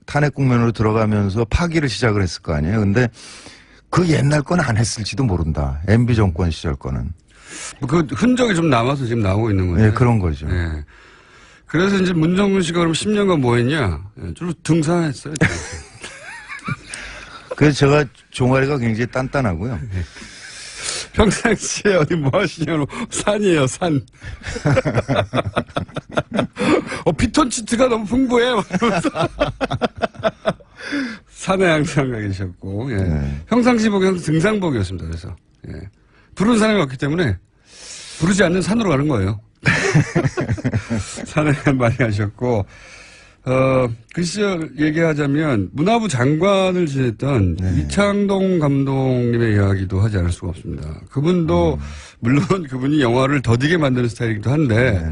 탄핵 국면으로 들어가면서 파기를 시작을 했을 거 아니에요. 근데 그 옛날 건 안 했을지도 모른다. MB 정권 시절 거는. 그 흔적이 좀 남아서 지금 나오고 있는 거예요. 네, 그런 거죠. 네. 그래서 이제 문정근 씨가 그럼 10년간 뭐 했냐? 주로 등산했어요. 그래서 제가 종아리가 굉장히 단단하고요. 평상시에 어디 뭐 하시냐고 산이에요, 산. 피톤치드가 너무 풍부해. 산에 항상 가 계셨고, 예. 네. 평상시복이 항상 등산복이었습니다. 그래서, 예. 부른 사람이 없기 때문에 부르지 않는 산으로 가는 거예요. 산에 많이 하셨고, 그 시절 얘기하자면 문화부 장관을 지냈던 이창동 감독님의 이야기도 하지 않을 수가 없습니다. 그분도 물론 그분이 영화를 더디게 만드는 스타일이기도 한데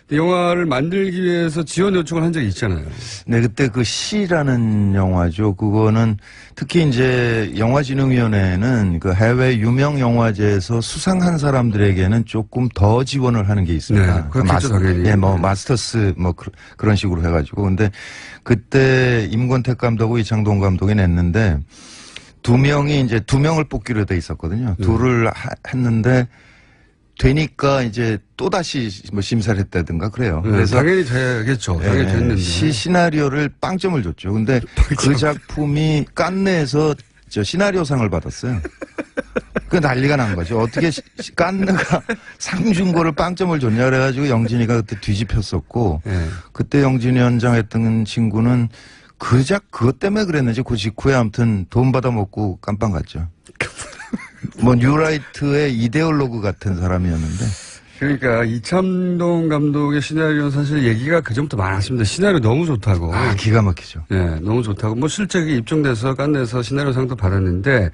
영화를 만들기 위해서 지원 요청을 한 적이 있잖아요. 네, 그때 그 시라는 영화죠. 그거는 특히 이제 영화진흥위원회는 그 해외 유명 영화제에서 수상한 사람들에게는 조금 더 지원을 하는 게 있습니다. 네, 그렇겠죠, 당연히. 예, 뭐 마스터스 뭐 그런 식으로 해가지고. 근데 그때 임권택 감독하고 이창동 감독이 냈는데 두 명을 뽑기로 돼 있었거든요. 둘을 했는데 되니까 이제 또다시 뭐 심사를 했다든가 그래요. 네, 그래서 당연히 되겠죠. 당연히 됐는데. 시나리오를 빵점을 줬죠. 근데 그 작품이 깐느에서 시나리오상을 받았어요. 그 난리가 난 거죠. 어떻게 깐느가 상 준 거를 빵점을 줬냐 그래가지고 영진이가 그때 뒤집혔었고 그때 영진이 현장 했던 친구는 그것 때문에 그랬는지 그 직후에 아무튼 돈 받아먹고 깜빵 갔죠. 뭐 뉴라이트의 이데올로그 같은 사람이었는데. 그러니까 이창동 감독의 시나리오는 사실 얘기가 그전부터 많았습니다. 시나리오 너무 좋다고. 기가 막히죠. 네, 너무 좋다고. 뭐 실제 입증돼서 깐내서 시나리오상도 받았는데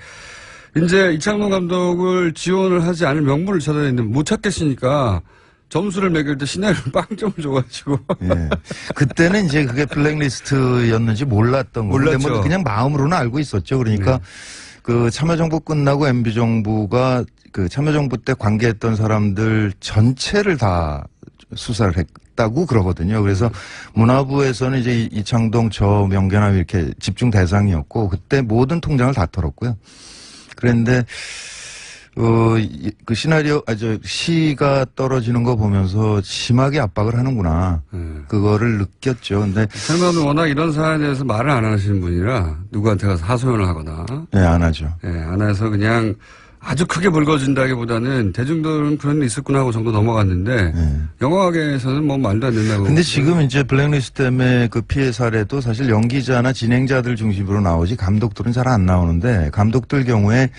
이제 이창동 감독을 지원을 하지 않을 명분을 찾아야 되는데 못 찾겠으니까 점수를 매길 때 시나리오 빵점을 줘가지고. 예. 그때는 이제 그게 블랙리스트였는지 몰랐던 거예요. 몰랐죠. 뭐 그냥 마음으로는 알고 있었죠. 그러니까 그 참여정부 끝나고 MB정부가 그 참여정부 때 관계했던 사람들 전체를 다 수사를 했다고 그러거든요. 그래서 문화부에서는 이제 이창동, 저 명계남 이렇게 집중 대상이었고 그때 모든 통장을 다 털었고요. 그런데 그 시가 떨어지는 거 보면서 심하게 압박을 하는구나. 그거를 느꼈죠. 근데. 설마는 워낙 이런 사안에 대해서 말을 안 하시는 분이라 누구한테 가서 하소연을 하거나. 네, 안 하죠. 네, 안 해서 그냥 아주 크게 불거진다기보다는 대중들은 그런 일 있었구나 하고 정도 넘어갔는데 영화계에서는 뭐 말도 안 된다고. 근데 지금 이제 블랙리스트 때문에 그 피해 사례도 사실 연기자나 진행자들 중심으로 나오지 감독들은 잘 안 나오는데 감독들 경우에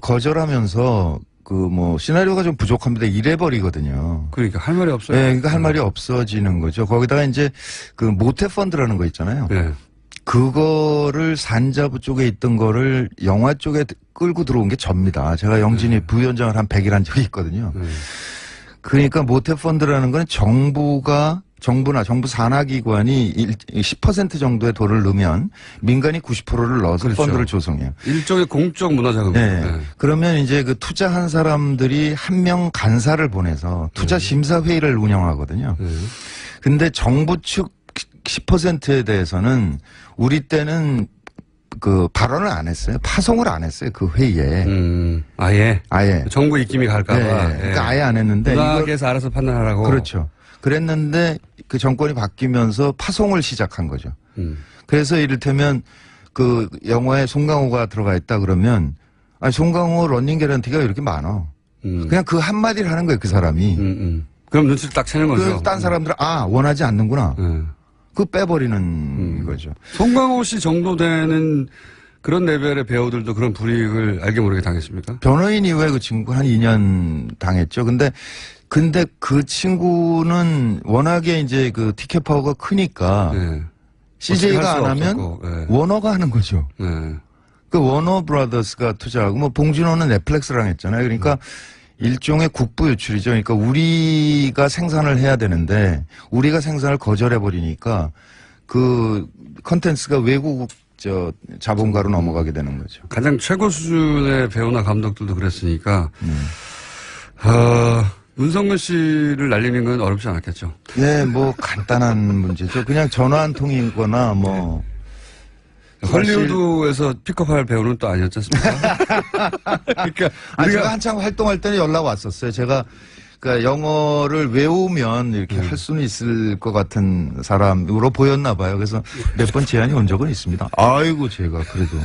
거절하면서 시나리오가 좀 부족합니다. 이래버리거든요. 그러니까 할 말이 없어요. 네, 그러니까 할 말이 없어지는 거죠. 거기다가 이제 그 모태 펀드라는 거 있잖아요. 네. 그거를 산자부 쪽에 있던 거를 영화 쪽에 끌고 들어온 게 접니다. 제가 영진이 부위원장을 한 100일 한 적이 있거든요. 그러니까 모태 펀드라는 건 정부 산하기관이 10% 정도의 돈을 넣으면 민간이 90%를 넣어서 그렇죠. 펀드를 조성해요. 일종의 공적 문화자금. 네. 그러면 이제 그 투자한 사람들이 한 명 간사를 보내서 투자 심사회의를 운영하거든요. 근데 정부 측 10%에 대해서는 우리 때는 그 발언을 안 했어요. 파송을 안 했어요. 그 회의에. 아예. 정부 입김이 갈까봐. 네. 그러니까 아예 안 했는데. 문화계에서 알아서 판단하라고. 그렇죠. 그랬는데 그 정권이 바뀌면서 파송을 시작한 거죠. 그래서 이를테면 그 영화에 송강호가 들어가 있다 그러면 송강호 러닝 개런티가 이렇게 많아. 그냥 그 한마디를 하는 거예요. 그 사람이. 그럼 눈치를 딱 채는 거죠. 딴 사람들은 원하지 않는구나. 그 빼버리는 거죠. 송강호 씨 정도 되는 그런 레벨의 배우들도 그런 불이익을 알게 모르게 당했습니까? 변호인 이후에 그 친구 한 2년 당했죠. 근데 그 친구는 워낙에 이제 그 티켓 파워가 크니까 CJ가 안 하면 워너가 하는 거죠. 그 워너 브라더스가 투자하고 뭐 봉준호는 넷플릭스랑 했잖아요. 그러니까 일종의 국부 유출이죠. 그러니까 우리가 생산을 해야 되는데 우리가 생산을 거절해 버리니까 그 컨텐츠가 외국 자본가로 넘어가게 되는 거죠. 가장 최고 수준의 배우나 감독들도 그랬으니까 문성근 씨를 날리는 건 어렵지 않았겠죠. 네, 뭐 간단한 문제죠. 그냥 전화 한 통이거나 뭐. 헐리우드에서 픽업할 배우는 또 아니었지 않습니까? 그러니까 제가 한창 활동할 때는 연락 왔었어요. 제가 그러니까 영어를 외우면 이렇게 할 수는 있을 것 같은 사람으로 보였나 봐요. 그래서 몇 번 제안이 온 적은 있습니다. 아이고 제가 그래도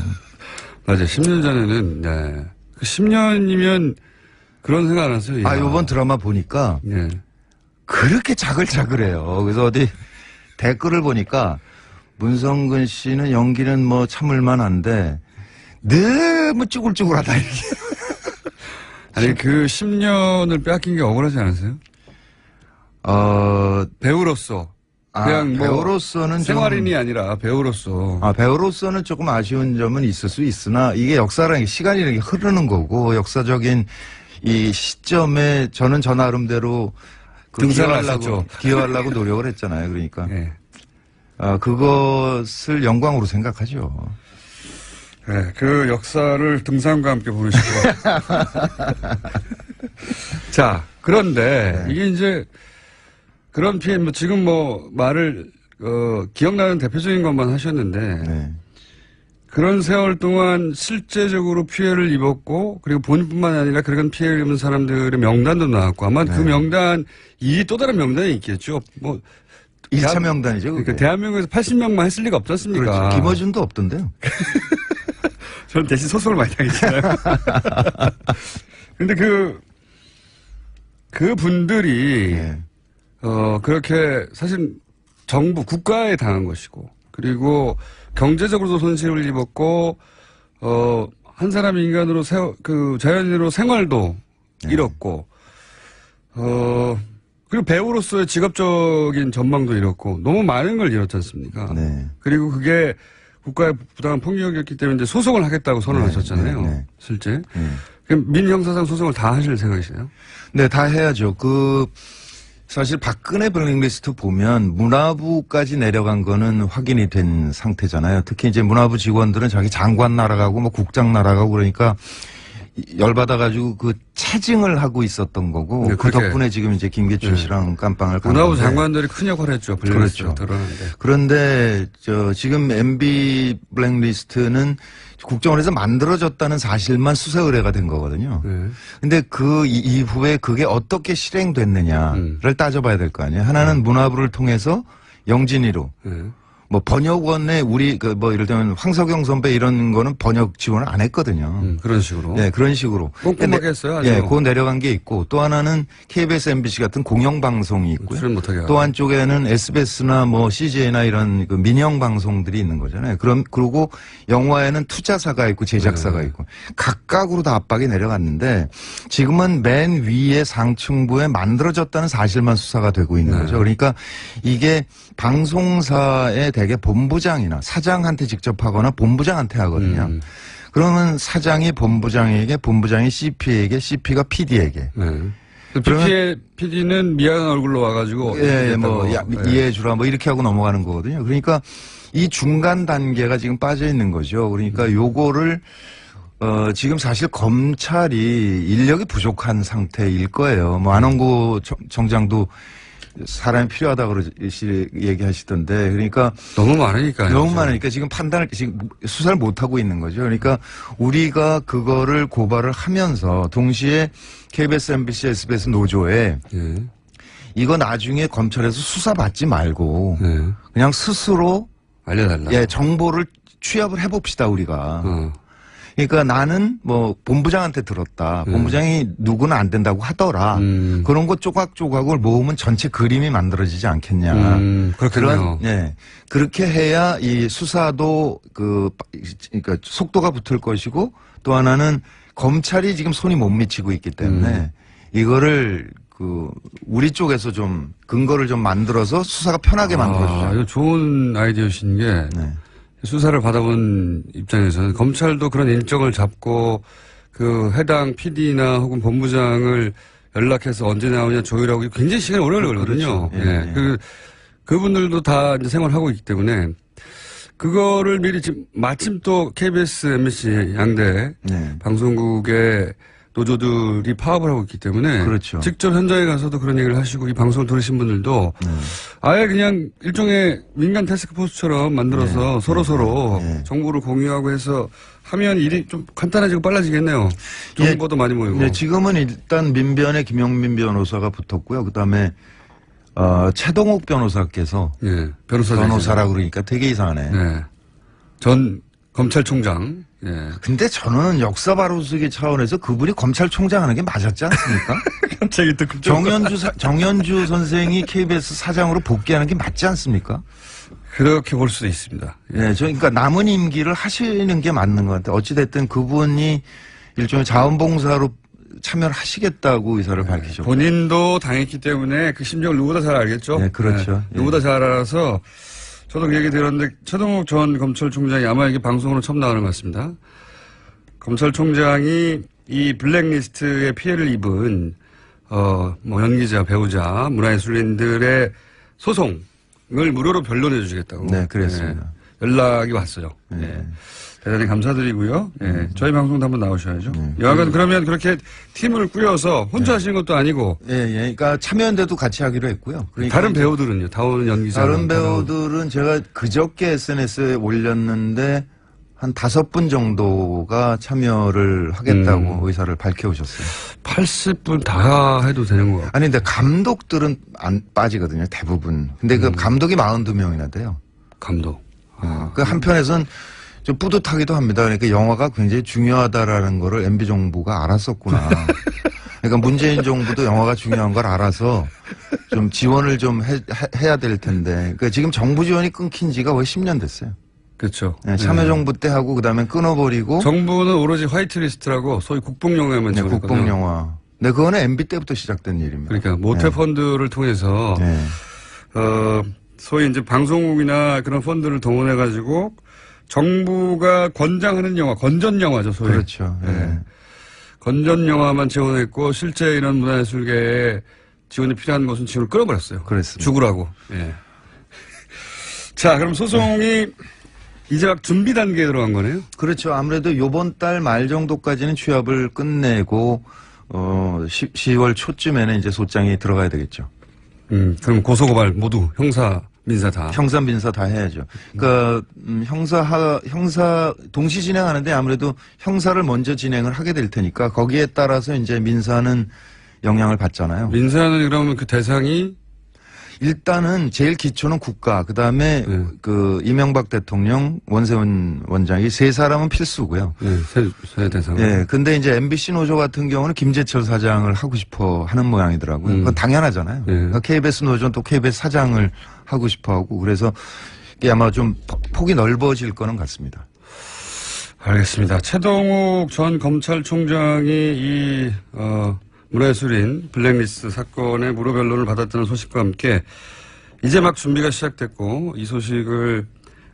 맞아요. 10년 전에는 그 10년이면 그런 생각 안 했어요. 이번 드라마 보니까 그렇게 자글자글해요. 그래서 어디 댓글을 보니까 문성근 씨는 연기는 뭐 참을만 한데 너무 쭈글쭈글하다 이게. 아니 그 10년을 빼앗긴 게 억울하지 않으세요? 배우로서 그냥 뭐 배우로서는 생활인이 아니라 배우로서. 배우로서는 조금 아쉬운 점은 있을 수 있으나 이게 역사라는 게 시간이라는 게 흐르는 거고 역사적인 이 시점에 저는 저 나름대로 등산을 하셨죠. 기여하려고 노력을 했잖아요. 그러니까 네. 그것을 영광으로 생각하죠. 네, 그 역사를 등산과 함께 보내시고. 자, 그런데 이게 이제 그런 피해, 지금 말을, 기억나는 대표적인 것만 하셨는데. 네. 그런 세월 동안 실제적으로 피해를 입었고, 그리고 본인뿐만 아니라 그런 피해를 입은 사람들의 명단도 나왔고, 아마 그 명단, 이 또 다른 명단이 있겠죠. 1차 명단이죠. 그러니까 대한민국에서 80명만 했을 리가 없지 않습니까? 그렇죠. 김어준도 없던데요. 저는 대신 소송을 많이 당했잖아요. 근데 그 분들이, 네. 그렇게 사실 정부, 국가에 당한 것이고, 그리고 경제적으로도 손실을 입었고, 한 사람 인간으로 자연인으로 생활도 잃었고, 그리고 배우로서의 직업적인 전망도 잃었고, 너무 많은 걸 잃었지 않습니까? 네. 그리고 그게 국가의 부당한 폭력이었기 때문에 이제 소송을 하겠다고 선언하셨잖아요. 네. 실제. 그럼 민형사상 소송을 다 하실 생각이시나요? 네, 다 해야죠. 사실 박근혜 블랙리스트 보면 문화부까지 내려간 거는 확인이 된 상태잖아요. 특히 이제 문화부 직원들은 자기 장관 날아가고 국장 날아가고 그러니까 열받아가지고 체증을 하고 있었던 거고 네, 그 덕분에 지금 이제 김기춘 씨랑 깜빵을 간 문화부 건데. 장관들이 큰 역할을 했죠. 블랙리스트가 그렇죠. 드러났는데. 그런데 지금 MB 블랙리스트는 국정원에서 만들어졌다는 사실만 수사 의뢰가 된 거거든요. 네. 근데 그 이후에 그게 어떻게 실행됐느냐를 따져봐야 될 거 아니에요. 하나는 문화부를 통해서 영진이로 네. 번역원에 우리 예를 들면 황석영 선배 이런 거는 번역 지원을 안 했거든요. 그런 식으로. 네, 그런 식으로. 꼼꼼하게 했어요. 아주. 예, 그거 내려간 게 있고 또 하나는 KBS, MBC 같은 공영방송이 있고요. 출연 못하게 하고. 또 한쪽에는 SBS나 CJ나 이런 민영 방송들이 있는 거잖아요. 그리고 영화에는 투자사가 있고 제작사가 네. 있고 각각으로 다 압박이 내려갔는데 지금은 맨 위에 상층부에 만들어졌다는 사실만 수사가 되고 있는 네. 거죠. 그러니까 이게 방송사의 대개 본부장이나 사장한테 직접 하거나 본부장한테 하거든요. 그러면 사장이 본부장에게, 본부장이 CP에게, CP가 PD에게. 네. PD는 미안한 얼굴로 와가지고. 예, 네. 이해해주라, 이렇게 하고 넘어가는 거거든요. 그러니까 이 중간 단계가 지금 빠져 있는 거죠. 그러니까 요거를, 지금 사실 검찰이 인력이 부족한 상태일 거예요. 안원구 정장도 사람이 필요하다고 얘기하시던데, 그러니까. 너무 많으니까요. 너무 많으니까 지금 지금 수사를 못하고 있는 거죠. 그러니까 우리가 그거를 고발을 하면서 동시에 KBS, MBC, SBS 노조에 예. 이거 나중에 검찰에서 수사받지 말고 예. 그냥 스스로 알려달라. 정보를 취합을 해봅시다, 우리가. 그러니까 나는 본부장한테 들었다. 본부장이 누구는 안 된다고 하더라. 그런 거 조각조각을 모으면 전체 그림이 만들어지지 않겠냐. 그렇군요. 그렇게 해야 이 수사도 그러니까 속도가 붙을 것이고 또 하나는 검찰이 지금 손이 못 미치고 있기 때문에 이거를 우리 쪽에서 좀 근거를 좀 만들어서 수사가 편하게 만들어주자. 이거 좋은 아이디어신 게 수사를 받아본 입장에서는 검찰도 그런 일정을 잡고 해당 PD나 혹은 본부장을 연락해서 언제 나오냐 조율하고 굉장히 시간이 오래 걸리거든요. 그렇죠. 예. 그분들도 다 이제 생활하고 있기 때문에 그거를 미리 지금 마침 또 KBS, MBC 양대 방송국의 노조들이 파업을 하고 있기 때문에 그렇죠. 직접 현장에 가서도 그런 얘기를 하시고 이 방송을 들으신 분들도 아예 그냥 일종의 민간 태스크포스처럼 만들어서 서로 정보를 공유하고 해서 하면 일이 좀 간단해지고 빨라지겠네요. 정보도 많이 모이고. 지금은 일단 민변에 김용민 변호사가 붙었고요. 그다음에 최동욱 변호사께서 변호사라고 그러니까 되게 이상하네. 전 검찰총장. 근데 저는 역사 바로쓰기 차원에서 그분이 검찰총장 하는 게 맞았지 않습니까? 갑자기 또 정연주 선생이 KBS 사장으로 복귀하는 게 맞지 않습니까? 그렇게 볼 수도 있습니다. 그러니까 남은 임기를 하시는 게 맞는 것 같아요. 어찌됐든 그분이 일종의 자원봉사로 참여를 하시겠다고 의사를 밝히셨고. 본인도 당했기 때문에 그 심정을 누구보다 잘 알겠죠. 네, 그렇죠. 예. 누구보다 잘 알아서 저도 그 얘기 들었는데 최동욱 전 검찰총장이 아마 이게 방송으로 처음 나가는 것 같습니다. 검찰총장이 이 블랙리스트에 피해를 입은 뭐 연기자, 배우자, 문화예술인들의 소송을 무료로 변론해 주시겠다고. 네, 그랬습니다. 연락이 왔어요. 네. 대단히 감사드리고요. 저희 방송도 한번 나오셔야죠. 여하간 그러면 그렇게 팀을 꾸려서 혼자 하시는 것도 아니고. 그러니까 참여연대도 같이 하기로 했고요. 그러니까 다른 배우들은요? 다른 연기자. 다른 배우들은 제가 그저께 SNS에 올렸는데 한 5분 정도가 참여를 하겠다고 의사를 밝혀오셨어요. 80분 다 해도 되는 거 같아요. 아니, 근데 감독들은 안 빠지거든요, 대부분. 근데 그 감독이 42명이나 돼요. 감독. 그 한편에선 좀 뿌듯하기도 합니다. 그러니까 영화가 굉장히 중요하다라는 거를 MB 정부가 알았었구나. 그러니까 문재인 정부도 영화가 중요한 걸 알아서 좀 지원을 좀 해야 될 텐데. 그러니까 지금 정부 지원이 끊긴 지가 거의 10년 됐어요. 그렇죠. 네, 참여정부 때 하고 그다음에 끊어버리고. 정부는 오로지 화이트리스트라고 소위 국뽕영화만 네, 지원했거든요. 국뽕영화. 네, 그거는 MB 때부터 시작된 일입니다. 그러니까 모태 펀드를 통해서 소위 이제 방송국이나 그런 펀드를 동원해 가지고 정부가 권장하는 영화, 건전 영화죠, 소위. 그렇죠. 네. 건전 영화만 지원했고 실제 이런 문화예술계에 지원이 필요한 것은 지원을 끌어버렸어요. 그렇습니다. 죽으라고. 예. 자, 그럼 소송이 이제 막 준비 단계에 들어간 거네요. 그렇죠. 아무래도 요번 달 말 정도까지는 취합을 끝내고 10월 초쯤에는 이제 소장이 들어가야 되겠죠. 그럼 고소고발 모두 형사, 민사 다. 형사, 민사 다 해야죠. 그러니까 형사 동시 진행하는데 아무래도 형사를 먼저 진행을 하게 될 테니까 거기에 따라서 이제 민사는 영향을 받잖아요. 민사는 그러면 그 대상이 일단은 제일 기초는 국가, 그다음에 그 이명박 대통령, 원세훈 원장이 세 사람은 필수고요. 네, 세 대상. 예. 근데 이제 MBC 노조 같은 경우는 김재철 사장을 하고 싶어 하는 모양이더라고요. 그건 당연하잖아요. 그러니까 KBS 노조는 또 KBS 사장을 하고 싶어 하고 그래서 이게 아마 좀 폭이 넓어질 거는 같습니다. 알겠습니다. 최동욱 전 검찰총장이 이 문화예술인 블랙리스트 사건의 무료 변론을 받았다는 소식과 함께 이제 막 준비가 시작됐고 이 소식을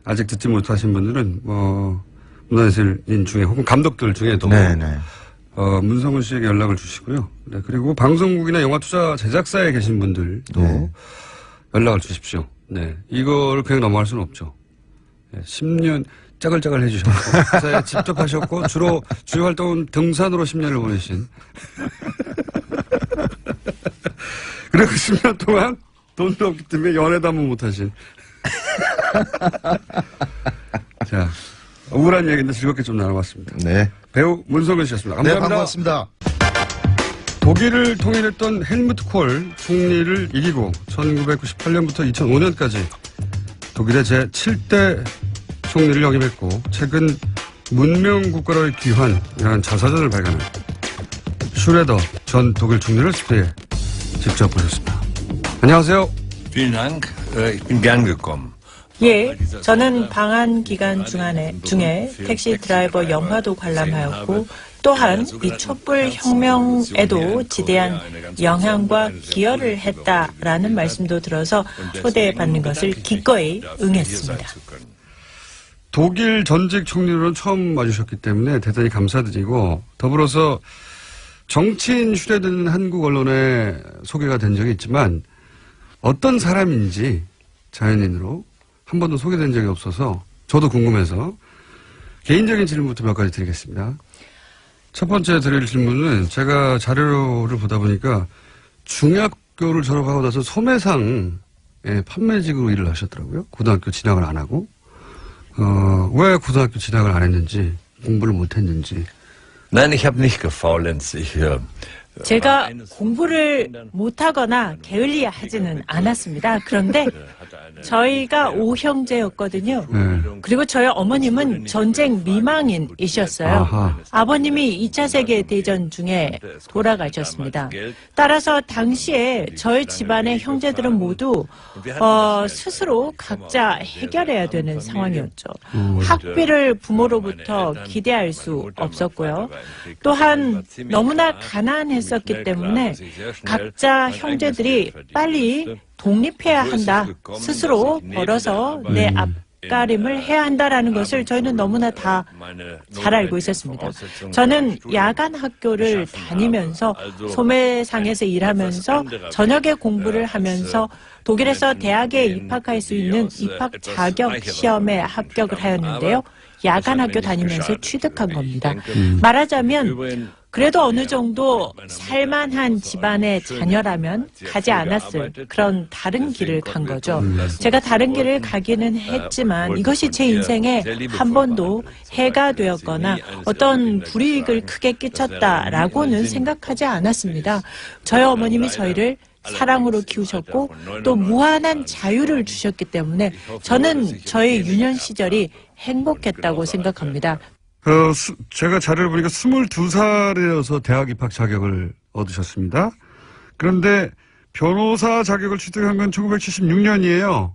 아직 듣지 못하신 분들은 문화예술인 중에 혹은 감독들 중에도 문성훈 씨에게 연락을 주시고요. 네, 그리고 방송국이나 영화 투자 제작사에 계신 분들도 연락을 주십시오. 네, 이거를 그냥 넘어갈 수는 없죠. 네, 10년 짜글짜글 해주셨고 회사에 직접 하셨고 주요 활동은 등산으로 10년을 보내신 그리고 10년 동안 돈도 없기 때문에 연애도 한번 못하신 자, 억울한 얘기인데 즐겁게 좀 나눠봤습니다. 네. 배우 문성근 씨였습니다. 감사합니다. 네, 반갑습니다. 독일을 통일했던 헬무트 콜 총리를 이기고 1998년부터 2005년까지 독일의 제7대 총리를 역임했고 최근 문명국가로의 귀환이라는 자서전을 발간한 슈레더 전 독일 총리를 스튜디오에 직접 보셨습니다. 안녕하세요. Vielen Dank. Ich bin gern gekommen. 예, 저는 방한 기간 중에 택시 드라이버 영화도 관람하였고 또한 이 촛불 혁명에도 지대한 영향과 기여를 했다라는 말씀도 들어서 초대받는 것을 기꺼이 응했습니다. 독일 전직 총리로는 처음 와주셨기 때문에 대단히 감사드리고 더불어서 정치인 슈레드는 한국 언론에 소개가 된 적이 있지만 어떤 사람인지 자연인으로 한 번도 소개된 적이 없어서 저도 궁금해서 개인적인 질문부터 몇 가지 드리겠습니다. 첫 번째 드릴 질문은 제가 자료를 보다 보니까 중학교를 졸업하고 나서 소매상의 판매직으로 일을 하셨더라고요. 고등학교 진학을 안 하고. 왜 고등학교 진학을 안 했는지, 공부를 못 했는지. Nein, ich habe nicht gefaulenzt. 제가 공부를 못하거나 게을리하지는 않았습니다. 그런데 저희가 5형제였거든요. 그리고 저희 어머님은 전쟁 미망인이셨어요. 아하. 아버님이 2차 세계대전 중에 돌아가셨습니다. 따라서 당시에 저희 집안의 형제들은 모두 스스로 각자 해결해야 되는 상황이었죠. 학비를 부모로부터 기대할 수 없었고요. 또한 너무나 가난했었기 때문에 각자 형제들이 빨리 독립해야 한다. 스스로 벌어서 내 앞가림을 해야 한다라는 것을 저희는 너무나 다 잘 알고 있었습니다. 저는 야간 학교를 다니면서 소매상에서 일하면서 저녁에 공부를 하면서 독일에서 대학에 입학할 수 있는 입학 자격 시험에 합격을 하였는데요. 야간 학교 다니면서 취득한 겁니다. 말하자면 그래도 어느 정도 살만한 집안의 자녀라면 가지 않았을 그런 다른 길을 간 거죠. 제가 다른 길을 가기는 했지만 이것이 제 인생에 한 번도 해가 되었거나 어떤 불이익을 크게 끼쳤다라고는 생각하지 않았습니다. 저희 어머님이 저희를 사랑으로 키우셨고 또 무한한 자유를 주셨기 때문에 저는 저의 유년 시절이 행복했다고 생각합니다. 제가 자료를 보니까 22살이어서 대학 입학 자격을 얻으셨습니다. 그런데 변호사 자격을 취득한 건 1976년이에요.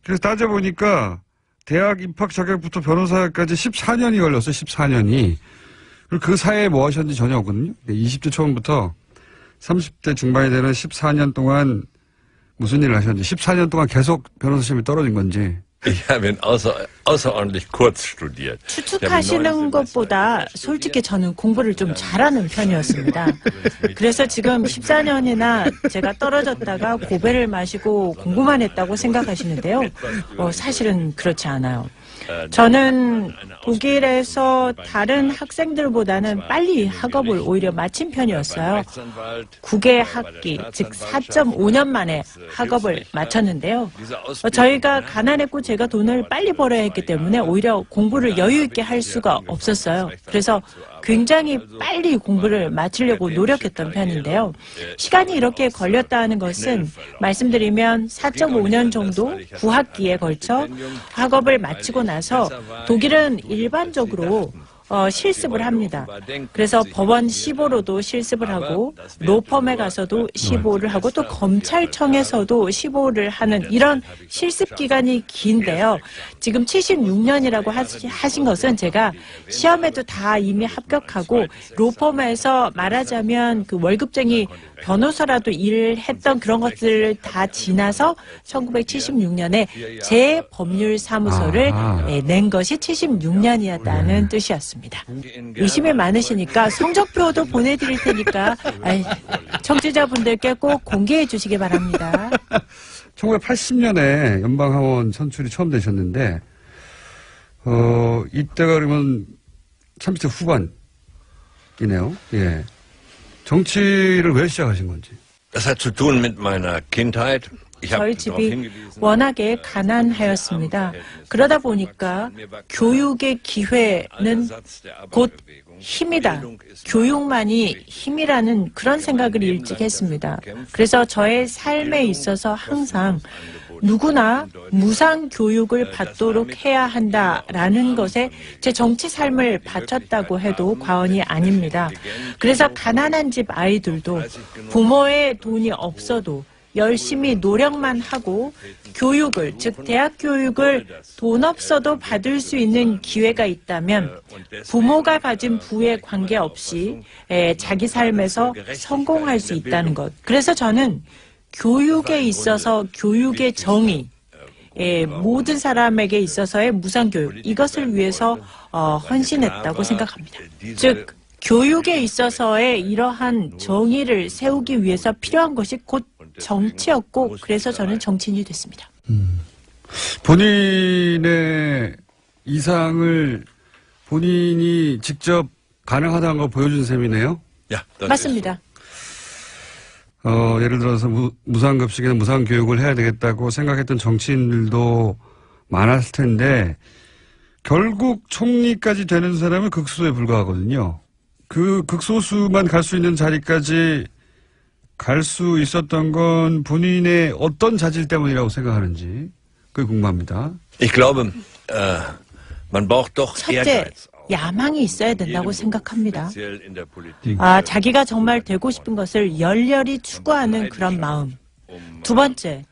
그래서 따져보니까 대학 입학 자격부터 변호사까지 14년이 걸렸어요. 14년이. 그리고 그 사이에 뭐 하셨는지 전혀 없거든요. 20대 초반부터 30대 중반이 되는 14년 동안 무슨 일을 하셨는지, 14년 동안 계속 변호사 시험에 떨어진 건지. Ich habe ihn außerordentlich kurz studiert. 추측하시는 것보다 솔직히 저는 공부를 좀 잘하는 편이었습니다. 그래서 지금 14년이나 제가 떨어졌다가 고배를 마시고 공부만 했다고 생각하시는데요. 사실은 그렇지 않아요. 저는 독일에서 다른 학생들보다는 빨리 학업을 오히려 마친 편이었어요. 9개 학기, 즉 4.5년 만에 학업을 마쳤는데요. 저희가 가난했고 제가 돈을 빨리 벌어야 했기 때문에 오히려 공부를 여유 있게 할 수가 없었어요. 그래서 굉장히 빨리 공부를 마치려고 노력했던 편인데요. 시간이 이렇게 걸렸다는 것은 말씀드리면 4.5년 정도 9학기에 걸쳐 학업을 마치고 나서 독일은 일반적으로 실습을 합니다. 그래서 법원 시보로도 실습을 하고 로펌에 가서도 시보를 하고 또 검찰청에서도 시보를 하는 이런 실습 기간이 긴데요. 지금 76년이라고 하신 것은 제가 시험에도 다 이미 합격하고 로펌에서 말하자면 그 월급쟁이 변호사라도 일을 했던 그런 것들을 다 지나서 1976년에 제 법률 사무소를 낸 것이 76년이었다는 뜻이었습니다. 의심이 많으시니까 성적표도 보내드릴 테니까 청취자분들께 꼭 공개해 주시기 바랍니다. 1980년에 연방하원 선출이 처음 되셨는데 이때가 그러면 30대 후반이네요. 예. 정치를 왜 시작하신 건지. Das hat zu tun mit meiner Kindheit. 저희 집이 워낙에 가난하였습니다. 그러다 보니까 교육의 기회는 곧 힘이다. 교육만이 힘이라는 그런 생각을 일찍 했습니다. 그래서 저의 삶에 있어서 항상 누구나 무상 교육을 받도록 해야 한다라는 것에 제 정치 삶을 바쳤다고 해도 과언이 아닙니다. 그래서 가난한 집 아이들도 부모의 돈이 없어도 열심히 노력만 하고 교육을, 즉 대학 교육을 돈 없어도 받을 수 있는 기회가 있다면 부모가 가진 부에 관계없이 자기 삶에서 성공할 수 있다는 것. 그래서 저는 교육에 있어서 교육의 정의, 모든 사람에게 있어서의 무상교육, 이것을 위해서 헌신했다고 생각합니다. 즉 교육에 있어서의 이러한 정의를 세우기 위해서 필요한 것이 곧 정치였고 그래서 저는 정치인이 됐습니다. 본인의 이상을 본인이 직접 가능하다는 걸 보여준 셈이네요? 맞습니다. 예를 들어서 무상급식이나 무상교육을 해야 되겠다고 생각했던 정치인들도 많았을 텐데 결국 총리까지 되는 사람은 극소에 불과하거든요. 그 극소수만 갈 수 있는 자리까지 갈 수 있었던 건 본인의 어떤 자질 때문이라고 생각하는지 그게 궁금합니다. Ich glaube, man braucht doch 첫째, Ehrgeiz. 야망이 있어야 된다고 생각합니다. Speziell in der Politik. 자기가 정말 되고 싶은 것을 열렬히 추구하는 그런 마음. 두 번째,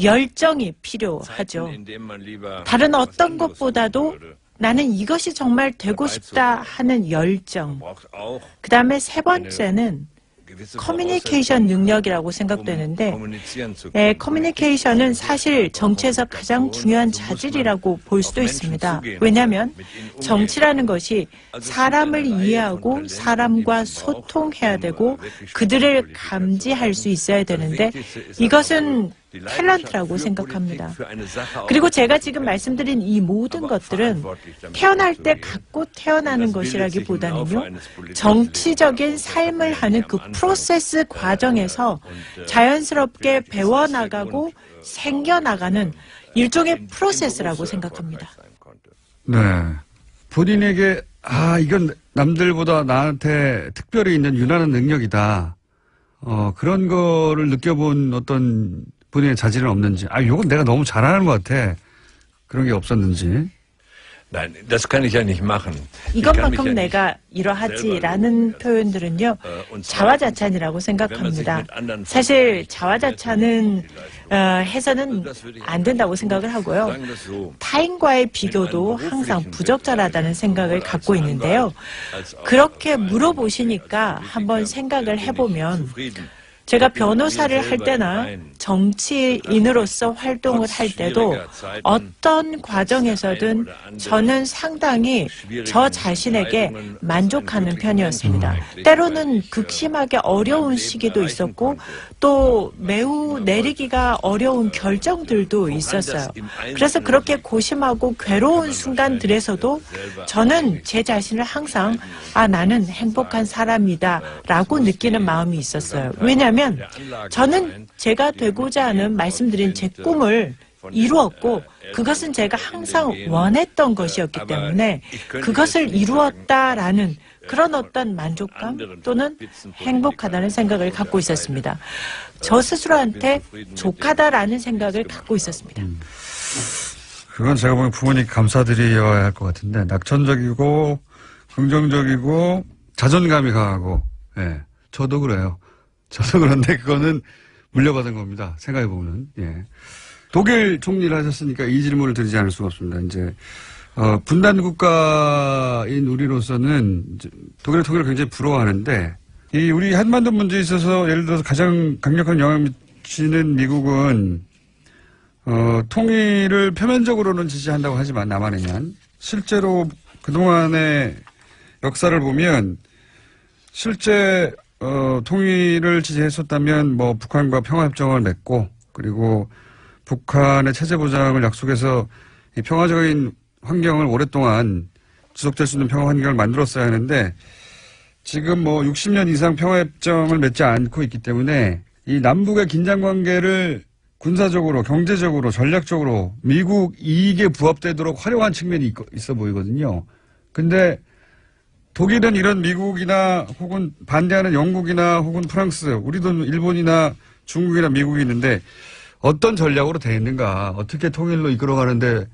열정이 필요하죠. indem man lieber 다른 어떤 것보다도 나는 이것이 정말 되고 싶다 하는 열정. braucht auch 그 다음에 세 번째는 gewisse 커뮤니케이션 능력이라고 생각되는데, kommunizieren zu 커뮤니케이션은 사실 정치에서 가장 중요한 자질이라고 볼 수도 있습니다. 왜냐하면 정치라는 것이 사람을 이해하고 사람과 소통해야 되고 그들을 감지할 수 있어야 되는데 이것은 탤런트라고 생각합니다. 그리고 제가 지금 말씀드린 이 모든 것들은 태어날 때 갖고 태어나는 것이라기보다는요, 정치적인 삶을 하는 그 프로세스 과정에서 자연스럽게 배워나가고 생겨나가는 일종의 프로세스라고 생각합니다. 네. 본인에게, 이건 남들보다 나한테 특별히 있는 유난한 능력이다. 그런 거를 느껴본 어떤 본인의 자질은 없는지, 요건 내가 너무 잘하는 것 같아. 그런 게 없었는지. Nein, das kann ich ja nicht machen. Ich kann mich ja 이것만큼 nicht 내가 이러하지라는 표현들은요, 자화자찬이라고 생각합니다. 사실 자화자찬은 해서는 안 된다고 생각을 하고요. 타인과의 비교도 항상 부적절하다는 생각을 갖고 있는데요. 그렇게 물어보시니까 한번 생각을 해보면 제가 변호사를 할 때나 정치인으로서 활동을 할 때도 어떤 과정에서든 저는 상당히 저 자신에게 만족하는 편이었습니다. 때로는 극심하게 어려운 시기도 있었고 또 매우 내리기가 어려운 결정들도 있었어요. 그래서 그렇게 고심하고 괴로운 순간들에서도 저는 제 자신을 항상 나는 행복한 사람이다 라고 느끼는 마음이 있었어요. 왜냐하면 저는 제가 되고자 하는 말씀드린 제 꿈을 이루었고 그것은 제가 항상 원했던 것이었기 때문에 그것을 이루었다라는 그런 어떤 만족감 또는 행복하다는 생각을 갖고 있었습니다. 저 스스로한테 족하다라는 생각을 갖고 있었습니다. 그건 제가 보기엔 부모님 감사드려야 할 것 같은데, 낙천적이고 긍정적이고 자존감이 강하고, 예. 저도 그래요. 저도 그런데 그거는 물려받은 겁니다. 생각해보면. 예. 독일 총리를 하셨으니까 이 질문을 드리지 않을 수가 없습니다. 이제, 분단 국가인 우리로서는 독일의 통일을 굉장히 부러워하는데, 이 우리 한반도 문제에 있어서 예를 들어서 가장 강력한 영향을 미치는 미국은, 통일을 표면적으로는 지지한다고 하지만 남한에는 실제로 그동안의 역사를 보면 실제 통일을 지지했었다면 뭐 북한과 평화협정을 맺고 그리고 북한의 체제 보장을 약속해서 이 평화적인 환경을 오랫동안 지속될 수 있는 평화 환경을 만들었어야 하는데 지금 뭐 60년 이상 평화협정을 맺지 않고 있기 때문에 이 남북의 긴장 관계를 군사적으로, 경제적으로, 전략적으로 미국 이익에 부합되도록 활용한 측면이 있어 보이거든요. 근데 독일은 이런 미국이나 혹은 반대하는 영국이나 혹은 프랑스, 우리도 일본이나 중국이나 미국이 있는데 어떤 전략으로 돼 있는가, 어떻게 통일로 이끌어가는데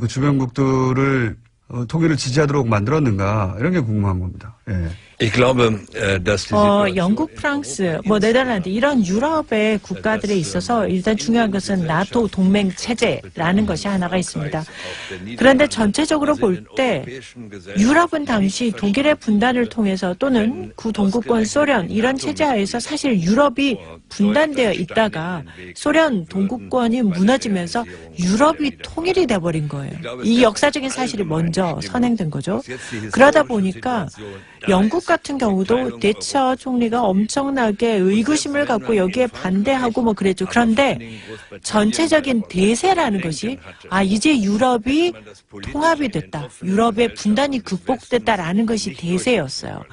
그 주변국들을 통일을 지지하도록 만들었는가 이런 게 궁금한 겁니다. 예. Ich glaube, dass die 영국, 프랑스, 네덜란드 이런 유럽의 국가들에 있어서 일단 중요한 것은 나토 동맹 체제라는 것이 하나가 있습니다. 그런데 전체적으로 볼 때 유럽은 당시 독일의 분단을 통해서 또는 구동구권 소련 이런 체제 하에서 사실 유럽이 분단되어 있다가 소련 동구권이 무너지면서 유럽이 통일이 돼버린 거예요. 이 역사적인 사실이 먼저 선행된 거죠. 그러다 보니까 영국 같은 경우도 대처 총리가 엄청나게 의구심을 갖고 여기에 반대하고 그랬죠. 그런데 전체적인 대세라는 것이 이제 유럽이 통합이 됐다. 유럽의 분단이 극복됐다라는 것이 대세였어요.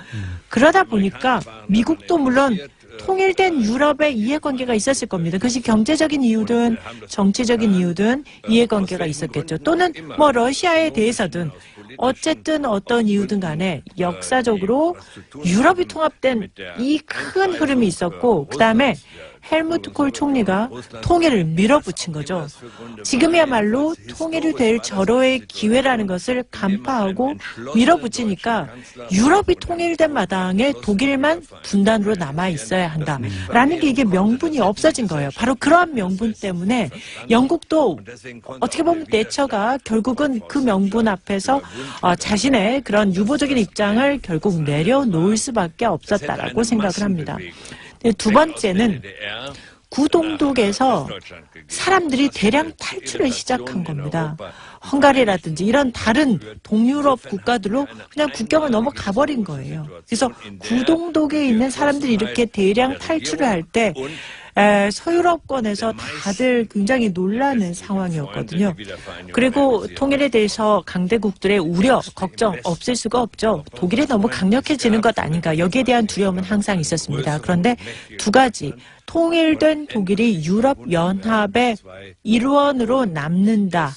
그러다 보니까 미국도 물론 통일된 유럽의 이해관계가 있었을 겁니다. 그것이 경제적인 이유든 정치적인 이유든 이해관계가 있었겠죠. 또는 러시아에 대해서든 어쨌든 어떤 이유든 간에 역사적으로 유럽이 통합된 이 큰 흐름이 있었고 그다음에 헬무트 콜 총리가 통일을 밀어붙인 거죠. 지금이야말로 통일이 될 절호의 기회라는 것을 간파하고 밀어붙이니까 유럽이 통일된 마당에 독일만 분단으로 남아 있어야 한다라는 게 이게 명분이 없어진 거예요. 바로 그러한 명분 때문에 영국도 어떻게 보면 대처가 결국은 그 명분 앞에서 자신의 그런 유보적인 입장을 결국 내려놓을 수밖에 없었다라고 생각을 합니다. 두 번째는 구동독에서 사람들이 대량 탈출을 시작한 겁니다. 헝가리라든지 이런 다른 동유럽 국가들로 그냥 국경을 넘어가 버린 거예요. 그래서 구동독에 있는 사람들이 이렇게 대량 탈출을 할 때 서유럽권에서 다들 굉장히 놀라는 상황이었거든요. 그리고 통일에 대해서 강대국들의 우려, 걱정 없을 수가 없죠. 독일이 너무 강력해지는 것 아닌가. 여기에 대한 두려움은 항상 있었습니다. 그런데 두 가지. 통일된 독일이 유럽연합의 일원으로 남는다.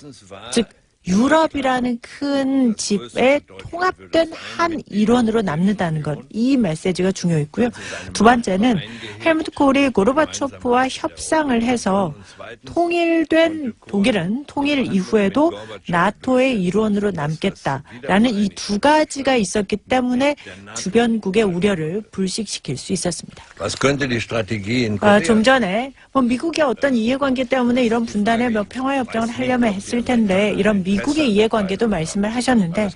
즉 유럽이라는 큰 집에 통합된 한 일원으로 남는다는 것. 이 메시지가 중요했고요. 두 번째는 헬무트 콜이 고르바초프와 협상을 해서 통일된 독일은 통일 이후에도 나토의 일원으로 남겠다라는 이 두 가지가 있었기 때문에 주변국의 우려를 불식시킬 수 있었습니다. 좀 전에 미국의 어떤 이해관계 때문에 이런 분단의 평화협정을 하려면 했을 텐데 이런 미국의 이해관계도 말씀을 하셨는데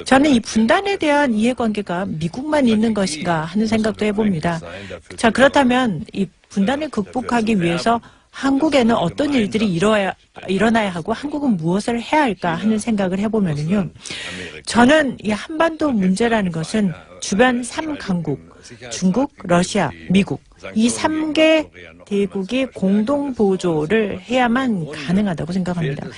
저는 이 분단에 대한 이해관계가 미국만 있는 것인가 하는 생각도 해봅니다. 자, 그렇다면 이 분단을 극복하기 위해서 한국에는 어떤 일들이 일어나야 하고 한국은 무엇을 해야 할까 하는 생각을 해보면요. 저는 이 한반도 문제라는 것은 주변 3강국, 중국, 러시아, 미국 이 3개 대국이 공동 보조를 해야만 가능하다고 생각합니다.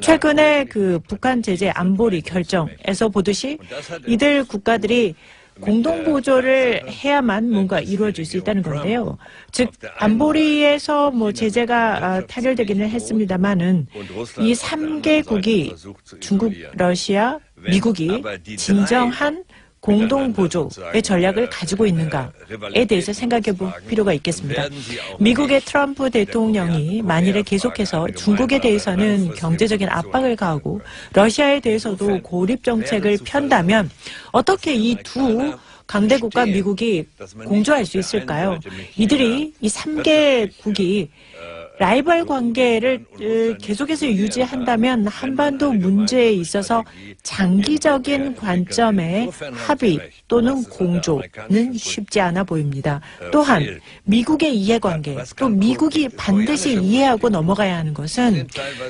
최근에 그 북한 제재 안보리 결정에서 보듯이 이들 국가들이 공동 보조를 해야만 뭔가 이루어질 수 있다는 건데요. 즉 안보리에서 제재가 타결되기는 했습니다만은 이 3개국이 중국, 러시아, 미국이 진정한 공동 보조의 전략을 가지고 있는가에 대해서 생각해 볼 필요가 있겠습니다. 미국의 트럼프 대통령이 만일에 계속해서 중국에 대해서는 경제적인 압박을 가하고 러시아에 대해서도 고립 정책을 편다면 어떻게 이 두 강대국과 미국이 공조할 수 있을까요? 이들이 이 3개국이 라이벌 관계를 계속해서 유지한다면 한반도 문제에 있어서 장기적인 관점의 합의 또는 공조는 쉽지 않아 보입니다. 또한 미국의 이해관계, 또 미국이 반드시 이해하고 넘어가야 하는 것은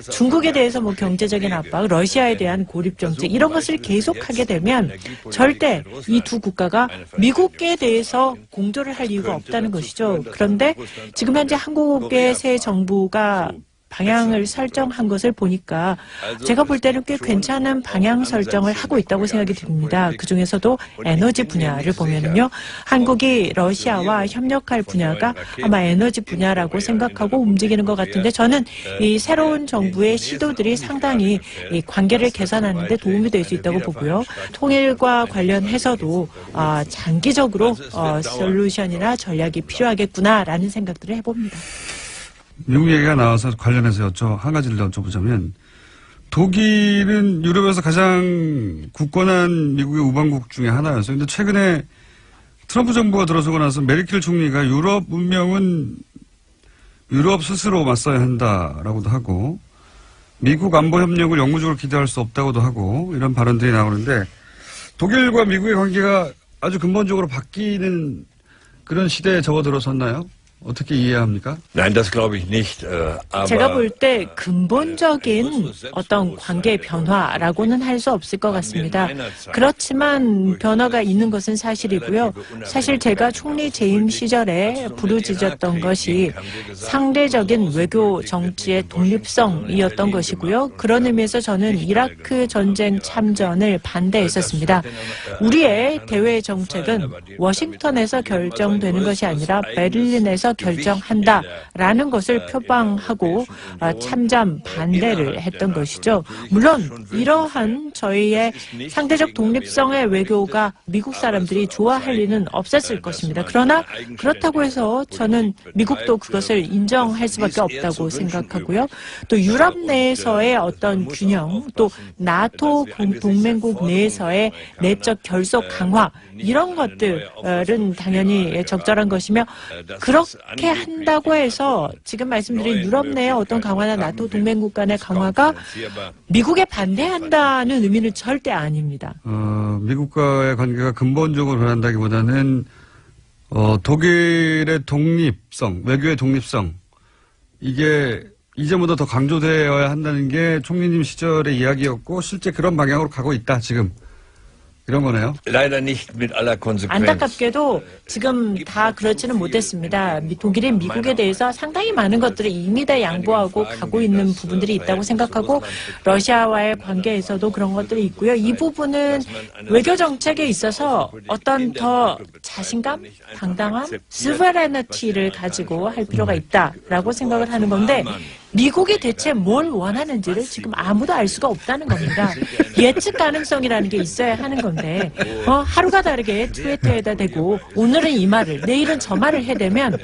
중국에 대해서 경제적인 압박, 러시아에 대한 고립 정책 이런 것을 계속하게 되면 절대 이 두 국가가 미국에 대해서 공조를 할 이유가 없다는 것이죠. 그런데 지금 현재 한국의 새 정부가 방향을 설정한 것을 보니까 제가 볼 때는 꽤 괜찮은 방향 설정을 하고 있다고 생각이 듭니다. 그중에서도 에너지 분야를 보면은요. 한국이 러시아와 협력할 분야가 아마 에너지 분야라고 생각하고 움직이는 것 같은데 저는 이 새로운 정부의 시도들이 상당히 이 관계를 개선하는 데 도움이 될 수 있다고 보고요. 통일과 관련해서도 장기적으로 솔루션이나 전략이 필요하겠구나라는 생각들을 해봅니다. 미국 얘기가 나와서 관련해서 한 가지를 더 여쭤보자면 독일은 유럽에서 가장 굳건한 미국의 우방국 중에 하나였어요. 그런데 최근에 트럼프 정부가 들어서고 나서 메르켈 총리가 유럽 운명은 유럽 스스로 맞서야 한다라고도 하고 미국 안보 협력을 영구적으로 기대할 수 없다고도 하고 이런 발언들이 나오는데 독일과 미국의 관계가 아주 근본적으로 바뀌는 그런 시대에 접어들어섰나요? 어떻게 이해해야 합니까? Nein, das glaube ich nicht. 제가 볼 때 근본적인 어떤 관계 변화라고는 할 수 없을 것 같습니다. 그렇지만 변화가 있는 것은 사실이고요. 사실 제가 총리 재임 시절에 부르짖었던 것이 상대적인 외교 정치의 독립성이었던 것이고요. 그런 의미에서 저는 이라크 전쟁 참전을 반대했었습니다. 우리의 대외 정책은 워싱턴에서 결정되는 것이 아니라 베를린에서 회의에서 결정한다라는 것을 표방하고 참전 반대를 했던 것이죠. 물론 이러한 저희의 상대적 독립성의 외교가 미국 사람들이 좋아할 리는 없었을 것입니다. 그러나 그렇다고 해서 저는 미국도 그것을 인정할 수밖에 없다고 생각하고요. 또 유럽 내에서의 어떤 균형, 또 나토 동맹국 내에서의 내적 결속 강화, 이런 것들은 당연히 적절한 것이며, 그렇게 한다고 해서 지금 말씀드린 유럽 내의 어떤 강화나 나토 동맹국 간의 강화가 미국에 반대한다는 의미는 절대 아닙니다. 미국과의 관계가 근본적으로 변한다기보다는 독일의 독립성, 외교의 독립성, 이게 이제보다 더 강조되어야 한다는 게 총리님 시절의 이야기였고 실제 그런 방향으로 가고 있다 지금. 이런 거네요. 안타깝게도 지금 다 그렇지는 못했습니다. 독일이 미국에 대해서 상당히 많은 것들을 이미 다 양보하고 가고 있는 부분들이 있다고 생각하고, 러시아와의 관계에서도 그런 것들이 있고요. 이 부분은 외교 정책에 있어서 어떤 더 자신감, 당당함, 스베레너티를 가지고 할 필요가 있다라고 생각을 하는 건데, 미국이 대체 뭘 원하는지를 지금 아무도 알 수가 없다는 겁니다. 예측 가능성이라는 게 있어야 하는 건데, 하루가 다르게 트위터에다 대고 오늘은 이 말을, 내일은 저 말을 해대면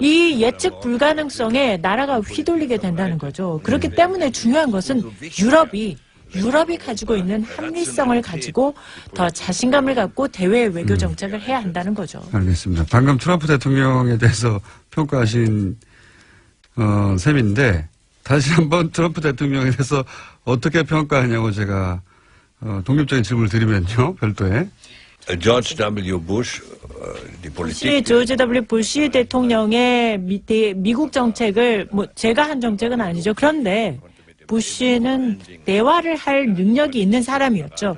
이 예측 불가능성에 나라가 휘둘리게 된다는 거죠. 그렇기 때문에 중요한 것은 유럽이 가지고 있는 합리성을 가지고 더 자신감을 갖고 대외 외교 정책을 해야 한다는 거죠. 알겠습니다. 방금 트럼프 대통령에 대해서 평가하신 셈인데, 다시 한번 트럼프 대통령에 대해서 어떻게 평가하냐고 제가 독립적인 질문을 드리면요, 별도에. George W. Bush, 조지 W. 부시 대통령의 미국 정책을, 제가 한 정책은 아니죠. 그런데 부시는 대화를 할 능력이 있는 사람이었죠.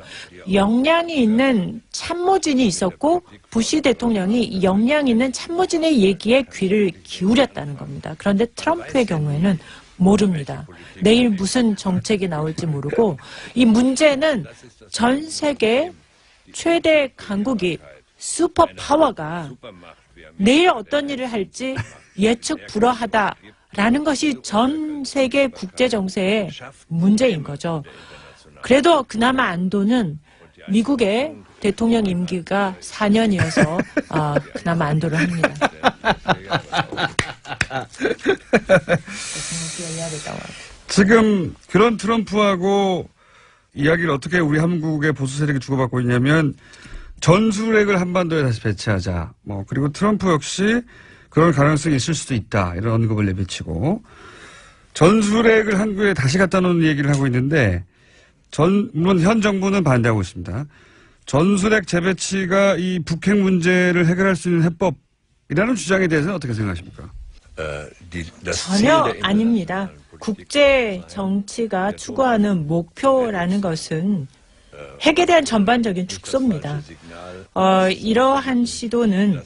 역량이 있는 참모진이 있었고, 부시 대통령이 역량 있는 참모진의 얘기에 귀를 기울였다는 겁니다. 그런데 트럼프의 경우에는 모릅니다. 내일 무슨 정책이 나올지 모르고, 이 문제는 전 세계 최대 강국이 슈퍼 파워가 내일 어떤 일을 할지 예측 불허하다라는 것이 전 세계 국제 정세의 문제인 거죠. 그래도 그나마 안도는 미국의 대통령 임기가 4년이어서 그나마 안도를 합니다. 지금 그런 트럼프하고 이야기를 어떻게 우리 한국의 보수 세력이 주고받고 있냐면, 전술핵을 한반도에 다시 배치하자. 그리고 트럼프 역시 그런 가능성이 있을 수도 있다. 이런 언급을 내비치고, 전술핵을 한국에 다시 갖다 놓는 얘기를 하고 있는데, 물론 현 정부는 반대하고 있습니다. 전술핵 재배치가 이 북핵 문제를 해결할 수 있는 해법이라는 주장에 대해서는 어떻게 생각하십니까? 전혀 아닙니다. 국제 정치가 추구하는 목표라는 것은 핵에 대한 전반적인 축소입니다. 이러한 시도는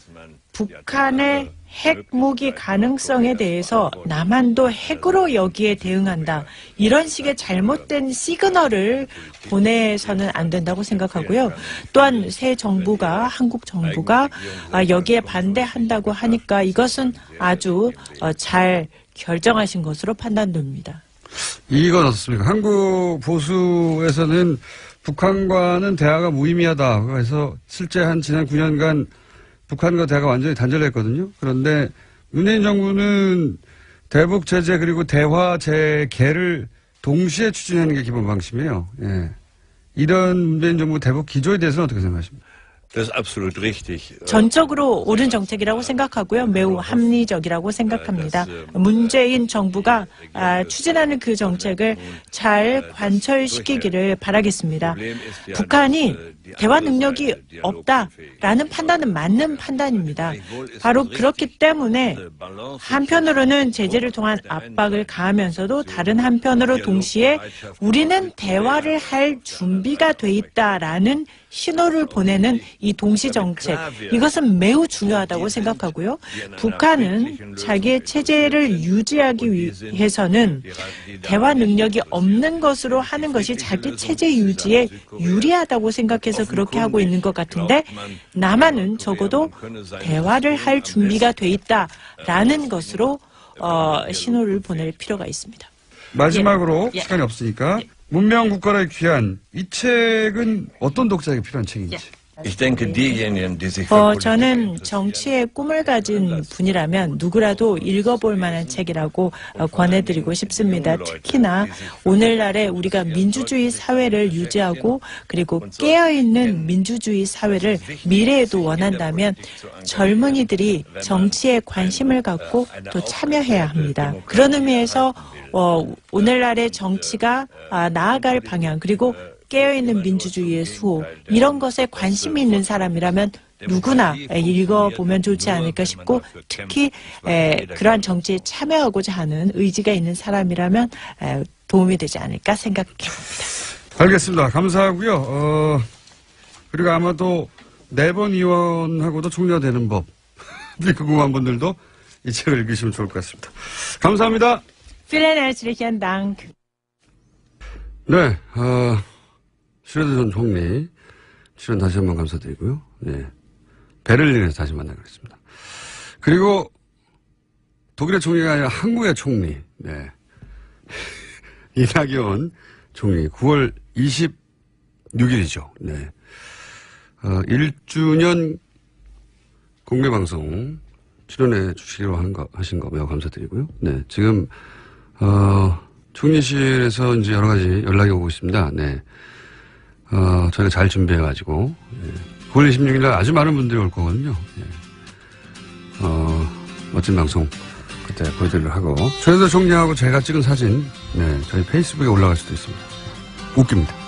북한의 핵무기 가능성에 대해서 남한도 핵으로 여기에 대응한다, 이런 식의 잘못된 시그널을 보내서는 안 된다고 생각하고요. 또한 새 정부가, 한국 정부가 여기에 반대한다고 하니까 이것은 아주 잘 결정하신 것으로 판단됩니다. 이건 어떻습니까? 한국 보수에서는 북한과는 대화가 무의미하다. 그래서 실제 지난 9년간 북한과 대화가 완전히 단절했거든요. 그런데 문재인 정부는 대북 제재 그리고 대화 재개를 동시에 추진하는 게 기본 방침이에요. 예. 이런 문재인 정부 대북 기조에 대해서는 어떻게 생각하십니까? 전적으로 옳은 정책이라고 생각하고요. 매우 합리적이라고 생각합니다. 문재인 정부가 추진하는 그 정책을 잘 관철시키기를 바라겠습니다. 북한이 대화 능력이 없다라는 판단은 맞는 판단입니다. 바로 그렇기 때문에 한편으로는 제재를 통한 압박을 가하면서도 다른 한편으로 동시에 우리는 대화를 할 준비가 돼 있다라는 신호를 보내는 이 동시정책, 이것은 매우 중요하다고 생각하고요. 북한은 자기의 체제를 유지하기 위해서는 대화 능력이 없는 것으로 하는 것이 자기 체제 유지에 유리하다고 생각해서 그렇게 하고 있는 것 같은데, 남한은 적어도 대화를 할 준비가 돼 있다라는 것으로 신호를 보낼 필요가 있습니다. 마지막으로 예. 시간이 없으니까 문명 국가를 귀한 이 책은 어떤 독자에게 필요한 책인지. Ich denke, diejenigen, die sich 저는 정치의 꿈을 가진 분이라면 누구라도 읽어볼 만한 책이라고 권해드리고 싶습니다. 특히나 오늘날에 우리가 민주주의 사회를 유지하고 그리고 깨어있는 민주주의 사회를 미래에도 원한다면 젊은이들이 정치에 관심을 갖고 또 참여해야 합니다. 그런 의미에서 오늘날의 정치가 나아갈 방향, 그리고 깨어있는 민주주의의 수호, 이런 것에 관심이 있는 사람이라면 누구나 읽어보면 좋지 않을까 싶고, 특히 그러한 정치에 참여하고자 하는 의지가 있는 사람이라면 도움이 되지 않을까 생각해봅니다. 알겠습니다. 감사하고요. 그리고 아마도 4번 의원하고도 총리가 되는 법 궁금한 분들도 이 책을 읽으시면 좋을 것 같습니다. 감사합니다. Vielen herzlichen Dank. 네, 슈레더 전 총리 출연 다시 한번 감사드리고요. 네, 베를린에서 다시 만나겠습니다. 그리고 독일의 총리가 아니라 한국의 총리, 네, 이낙연 총리 9월 26일이죠. 네, 1주년 공개방송 출연해 주시기로 하신 거 매우 감사드리고요. 네, 지금 총리실에서 이제 여러 가지 연락이 오고 있습니다. 네. 저희가 잘 준비해가지고, 9월 26일 날 아주 많은 분들이 올 거거든요. 네. 멋진 방송 그때 보여드리려고 하고, 최현석 총리하고 제가 찍은 사진, 네, 저희 페이스북에 올라갈 수도 있습니다. 웃깁니다.